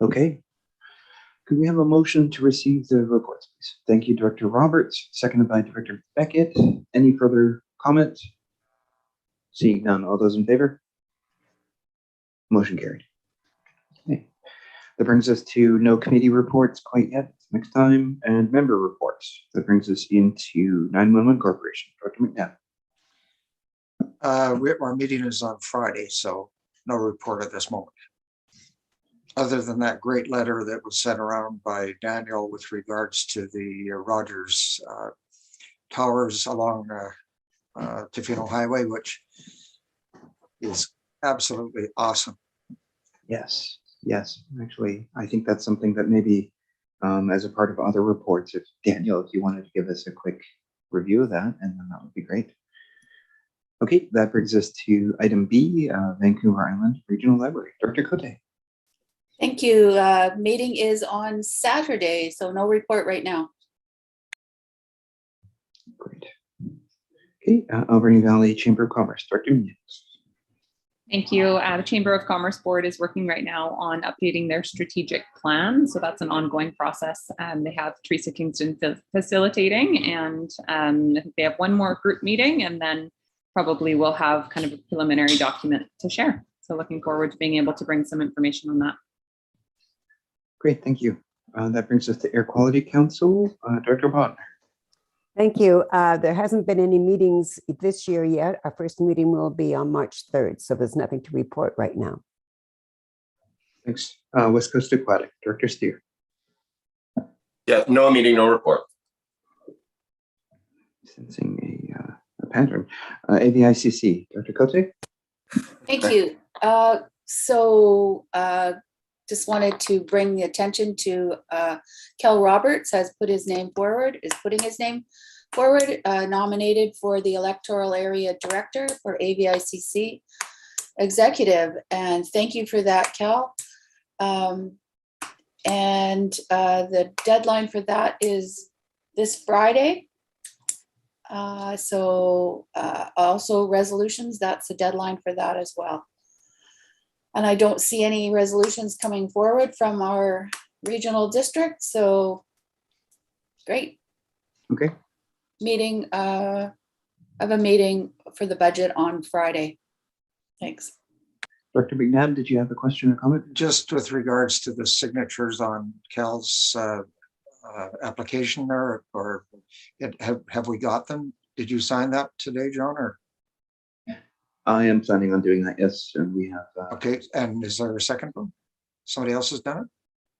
[SPEAKER 1] Okay. Could we have a motion to receive the reports, please? Thank you, Director Roberts, seconded by Director Beckett. Any further comments? Seeing none, all those in favor? Motion carried. Okay. That brings us to no committee reports quite yet. Next time, and member reports. That brings us into 911 Corporation. Dr. McNabb.
[SPEAKER 9] Our meeting is on Friday, so no report at this moment. Other than that great letter that was sent around by Daniel with regards to the Rogers towers along Tofino Highway, which is absolutely awesome.
[SPEAKER 1] Yes, yes. Actually, I think that's something that maybe as a part of other reports, if Daniel, if you wanted to give us a quick review of that, and then that would be great. Okay, that brings us to item B, Vancouver Island Regional Library. Dr. Cote.
[SPEAKER 6] Thank you. Meeting is on Saturday, so no report right now.
[SPEAKER 1] Great. Okay, Alberni Valley Chamber of Commerce, Director Munoz.
[SPEAKER 4] Thank you. The Chamber of Commerce Board is working right now on updating their strategic plan. So that's an ongoing process. They have Teresa Kingston facilitating, and they have one more group meeting, and then probably we'll have kind of a preliminary document to share. So looking forward to being able to bring some information on that.
[SPEAKER 1] Great, thank you. That brings us to Air Quality Council, Director Bodnar.
[SPEAKER 17] Thank you. There hasn't been any meetings this year yet. Our first meeting will be on March 3rd, so there's nothing to report right now.
[SPEAKER 1] Thanks. West Coast Aquatic, Director Steer.
[SPEAKER 5] Yeah, no meeting, no report.
[SPEAKER 1] Sensing a pattern. AVICC, Dr. Cote.
[SPEAKER 6] Thank you. Just wanted to bring the attention to Kel Roberts is putting his name forward, nominated for the electoral area director for AVICC executive. And thank you for that, Kel. The deadline for that is this Friday. Also resolutions, that's the deadline for that as well. And I don't see any resolutions coming forward from our regional district, so great.
[SPEAKER 1] Okay.
[SPEAKER 6] Meeting, I have a meeting for the budget on Friday. Thanks.
[SPEAKER 1] Dr. McNabb, did you have a question or comment?
[SPEAKER 9] Just with regards to the signatures on Cal's application there, or have we got them? Did you sign that today, John, or?
[SPEAKER 1] I am planning on doing that, yes, and we have.
[SPEAKER 9] Okay, and is there a second one? Somebody else has done it?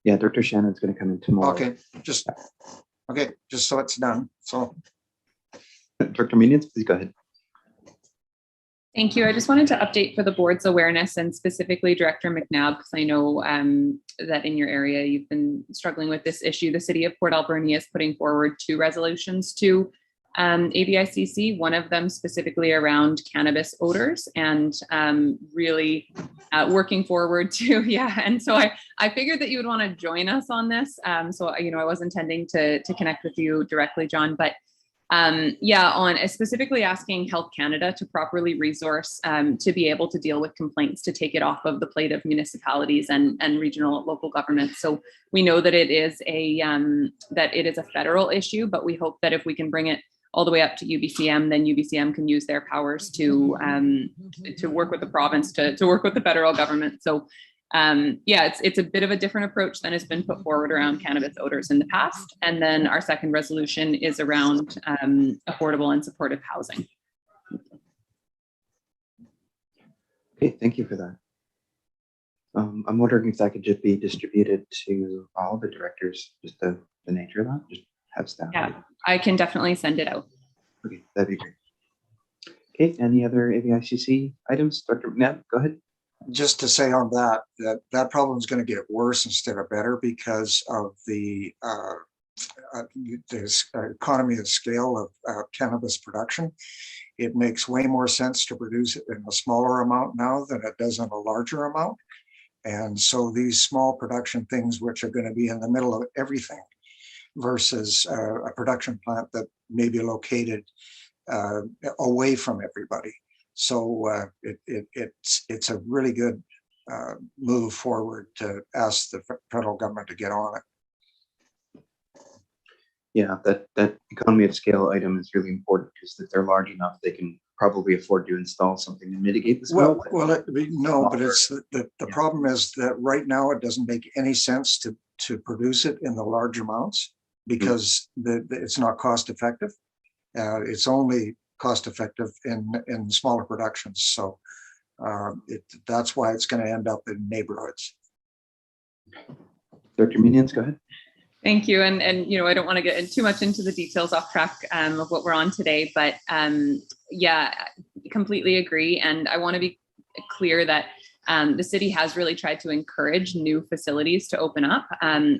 [SPEAKER 1] Yeah, Dr. Shannon's going to come in tomorrow.
[SPEAKER 9] Okay, just so it's done, so.
[SPEAKER 1] Dr. Minions, please go ahead.
[SPEAKER 4] Thank you. I just wanted to update for the board's awareness and specifically Director McNabb, because I know that in your area you've been struggling with this issue. The City of Port Alberni is putting forward 2 resolutions to AVICC, one of them specifically around cannabis odors and really working forward to, and so I figured that you would want to join us on this. So, I was intending to connect with you directly, John, but on specifically asking Health Canada to properly resource to be able to deal with complaints, to take it off of the plate of municipalities and regional local governments. So we know that it is a federal issue, but we hope that if we can bring it all the way up to UBCM, then UBCM can use their powers to work with the province, to work with the federal government. So it's a bit of a different approach than has been put forward around cannabis odors in the past. And then our second resolution is around affordable and supportive housing.
[SPEAKER 1] Okay, thank you for that. I'm wondering if that could just be distributed to all the directors, just the nature of that, just have staff.
[SPEAKER 4] Yeah, I can definitely send it out.
[SPEAKER 1] Okay, that'd be great. Okay, any other AVICC items? Dr. McNabb, go ahead.
[SPEAKER 9] Just to say on that problem is going to get worse instead of better because of the economy of scale of cannabis production. It makes way more sense to produce it in a smaller amount now than it does in a larger amount. And so these small production things, which are going to be in the middle of everything versus a production plant that may be located away from everybody. So it's a really good move forward to ask the federal government to get on it.
[SPEAKER 1] Yeah, that economy of scale item is really important because if they're large enough, they can probably afford to install something to mitigate the smell.
[SPEAKER 9] But it's the problem is that right now it doesn't make any sense to produce it in the large amounts because it's not cost effective. It's only cost effective in smaller productions. So that's why it's going to end up in neighborhoods.
[SPEAKER 1] Dr. Minions, go ahead.
[SPEAKER 4] Thank you. And I don't want to get too much into the details off track of what we're on today, but completely agree. And I want to be clear that the city has really tried to encourage new facilities to open up.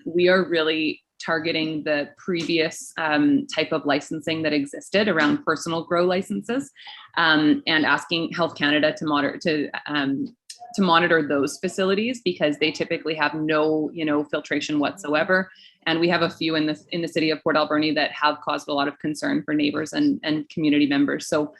[SPEAKER 4] We are really targeting the previous type of licensing that existed around personal grow licenses and asking Health Canada to monitor those facilities because they typically have no, filtration whatsoever. And we have a few in the city of Port Alberni that have caused a lot of concern for neighbors and community members. So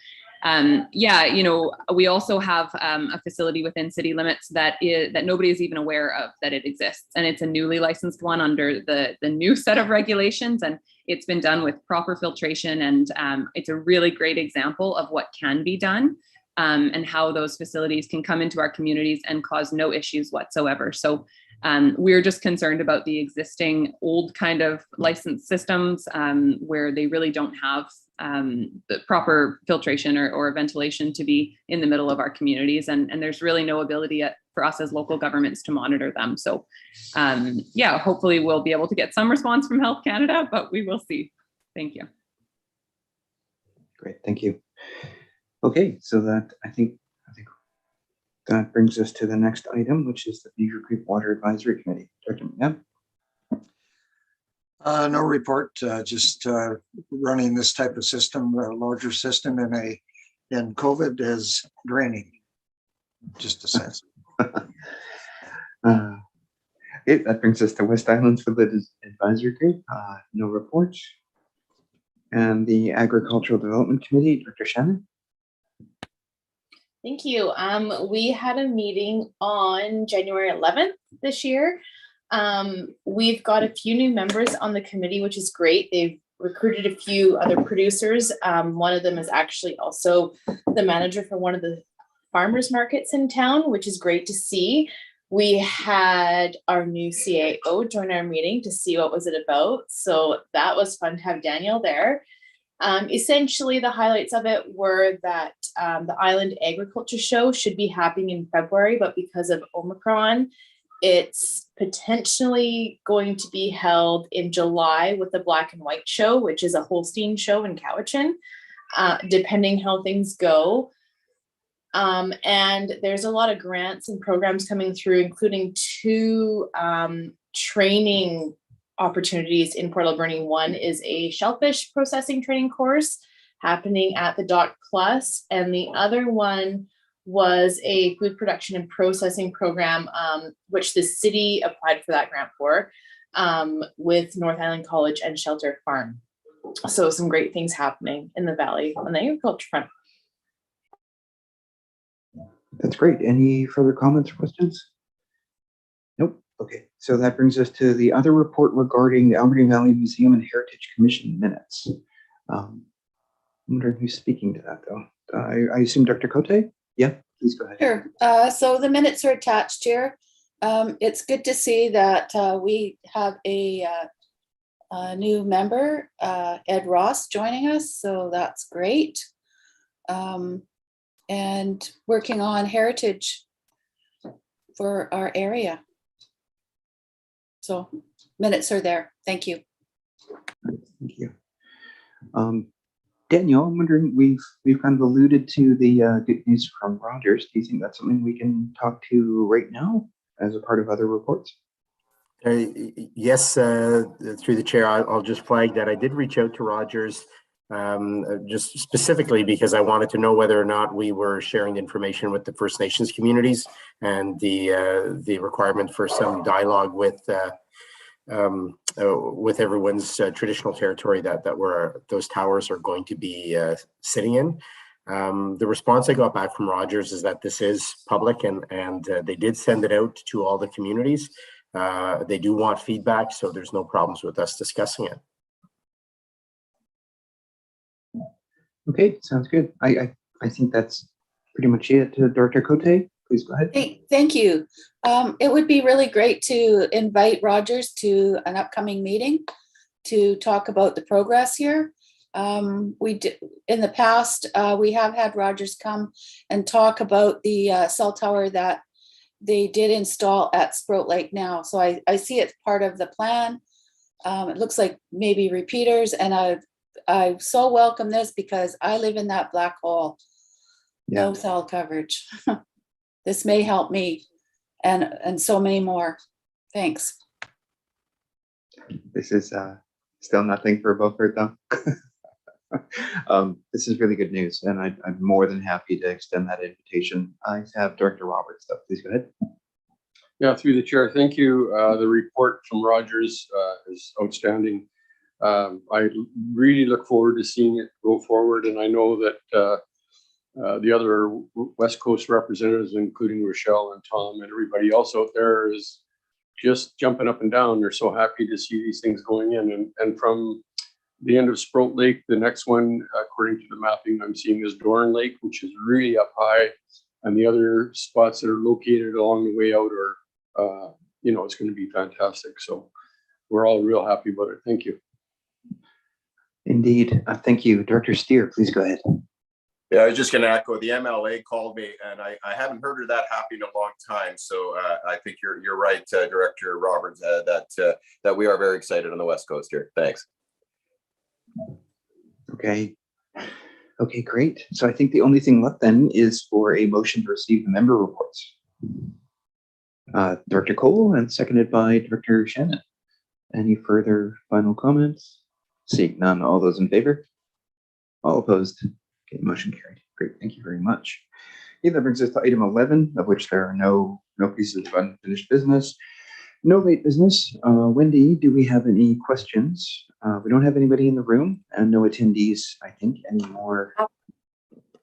[SPEAKER 4] we also have a facility within city limits that nobody is even aware of that it exists. And it's a newly licensed one under the new set of regulations. And it's been done with proper filtration. And it's a really great example of what can be done and how those facilities can come into our communities and cause no issues whatsoever. So We're just concerned about the existing old kind of license systems where they really don't have the proper filtration or ventilation to be in the middle of our communities. And there's really no ability for us as local governments to monitor them. So yeah, hopefully we'll be able to get some response from Health Canada, but we will see. Thank you.
[SPEAKER 1] Great, thank you. Okay, so that I think that brings us to the next item, which is the Beaver Creek Water Advisory Committee. Director McNabb?
[SPEAKER 9] No report, just running this type of system, a larger system in COVID is draining. Just a sense.
[SPEAKER 1] That brings us to West Islands Village Advisory Group. No reports. And the Agricultural Development Committee, Director Shannon?
[SPEAKER 3] Thank you. We had a meeting on January 11th this year. We've got a few new members on the committee, which is great. They've recruited a few other producers. One of them is actually also the manager for one of the farmers markets in town, which is great to see. We had our new CAO join our meeting to see what was it about. So that was fun to have Daniel there. Essentially, the highlights of it were that the Island Agriculture Show should be happening in February, but because of Omicron, it's potentially going to be held in July with the Black and White Show, which is a Holstein show in Cowichan, depending how things go. And there's a lot of grants and programs coming through, including 2 training opportunities in Port Alberni. One is a shellfish processing training course happening at the Dock Plus, and the other one was a food production and processing program, which the city applied for that grant for, with North Island College and Shelter Farm. So some great things happening in the valley on the agriculture front.
[SPEAKER 1] That's great. Any further comments or questions? Nope. Okay, so that brings us to the other report regarding the Alberta Valley Museum and Heritage Commission minutes. I'm wondering who's speaking to that, though. I assume Dr. Cote? Yeah, please go ahead.
[SPEAKER 6] Sure. So the minutes are attached here. It's good to see that we have a new member, Ed Ross, joining us. So that's great. And working on heritage for our area. So minutes are there. Thank you.
[SPEAKER 1] Thank you. Daniel, I'm wondering, we've kind of alluded to the good news from Rogers. Do you think that's something we can talk to right now as a part of other reports?
[SPEAKER 18] Yes, through the chair, I'll just flag that I did reach out to Rogers just specifically because I wanted to know whether or not we were sharing information with the First Nations communities and the requirement for some dialogue with everyone's traditional territory that those towers are going to be sitting in. The response I got back from Rogers is that this is public and they did send it out to all the communities. They do want feedback, so there's no problems with us discussing it.
[SPEAKER 1] Okay, sounds good. I think that's pretty much it. Dr. Cote, please go ahead.
[SPEAKER 6] Thank you. It would be really great to invite Rogers to an upcoming meeting to talk about the progress here. We did in the past, we have had Rogers come and talk about the cell tower that they did install at Sprout Lake now. So I see it's part of the plan. It looks like maybe repeaters, and I so welcome this because I live in that black hole.
[SPEAKER 1] Yeah.
[SPEAKER 6] No cell coverage. This may help me and so many more. Thanks.
[SPEAKER 1] This is still nothing for Beaufort, though. This is really good news, and I'm more than happy to extend that invitation. I have Director Roberts, though. Please go ahead.
[SPEAKER 14] Yeah, through the chair, thank you. The report from Rogers is outstanding. I really look forward to seeing it go forward, and I know that the other West Coast representatives, including Rochelle and Tom and everybody else out there, is just jumping up and down. They're so happy to see these things going in. And from the end of Sprout Lake, the next one, according to the mapping I'm seeing, is Dorn Lake, which is really up high. And the other spots that are located along the way out are it's going to be fantastic. So we're all real happy about it. Thank you.
[SPEAKER 1] Indeed. Thank you. Director Steer, please go ahead.
[SPEAKER 5] Yeah, I was just going to echo. The MLA called me, and I haven't heard her that happy in a long time. So I think you're right, Director Roberts, that we are very excited on the West Coast here. Thanks.
[SPEAKER 1] Okay. Okay, great. So I think the only thing left then is for a motion to receive the member reports. Director Cole and seconded by Director Shannon. Any further final comments? Seeing none, all those in favor? All opposed? Okay, motion carried. Great, thank you very much. Okay, that brings us to item 11, of which there are no pieces of unfinished business. No late business. Wendy, do we have any questions? We don't have anybody in the room and no attendees, I think, anymore.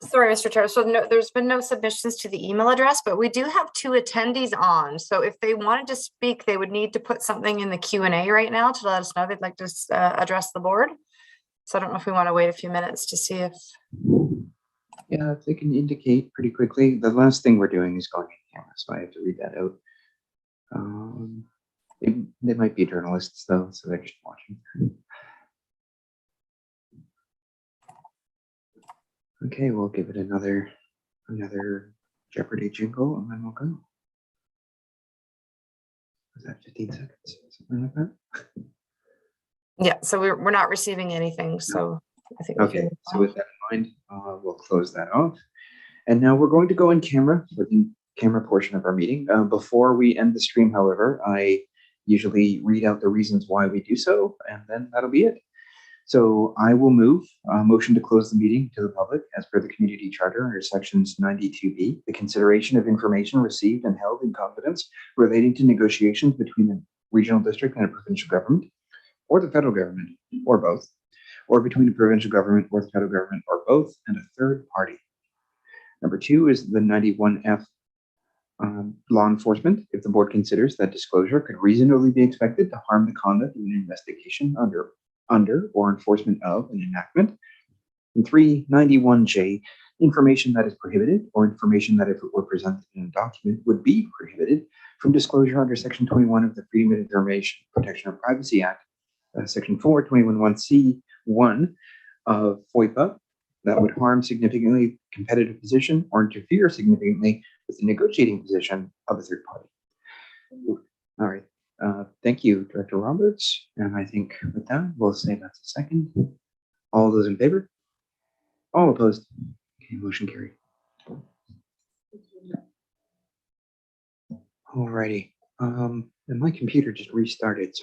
[SPEAKER 2] Sorry, Mr. Chair. So no, there's been no submissions to the email address, but we do have 2 attendees on. So if they wanted to speak, they would need to put something in the Q&A right now to let us know they'd like to address the board. So I don't know if we want to wait a few minutes to see if.
[SPEAKER 1] Yeah, if they can indicate pretty quickly. The last thing we're doing is going in camera, so I have to read that out. They might be journalists though, so they're just watching. Okay, we'll give it another Jeopardy jingle and then we'll go. Was that 15 seconds? Something like that?
[SPEAKER 2] Yeah, so we're not receiving anything, so I think.
[SPEAKER 1] Okay, so with that in mind, we'll close that off. And now we're going to go in camera for the camera portion of our meeting. Before we end the stream, however, I usually read out the reasons why we do so, and then that'll be it. So I will move a motion to close the meeting to the public as per the community charter under sections 92B, the consideration of information received and held in confidence relating to negotiations between the regional district and a provincial government, or the federal government, or both, or between the provincial government or the federal government, or both, and a third party. Number 2 is the 91F law enforcement, if the board considers that disclosure could reasonably be expected to harm the conduct of an investigation under or enforcement of an enactment. And 391J, information that is prohibited or information that if it were presented in a document would be prohibited from disclosure under section 21 of the Freedom of Information Protection of Privacy Act, section 4, 21(1)(c)(1) of FOIPA, that would harm significantly competitive position or interfere significantly with the negotiating position of a third party. All right. Thank you, Director Roberts. And I think with that, we'll say that's a second. All those in favor? All opposed? Okay, motion carried. All righty. And my computer just restarted.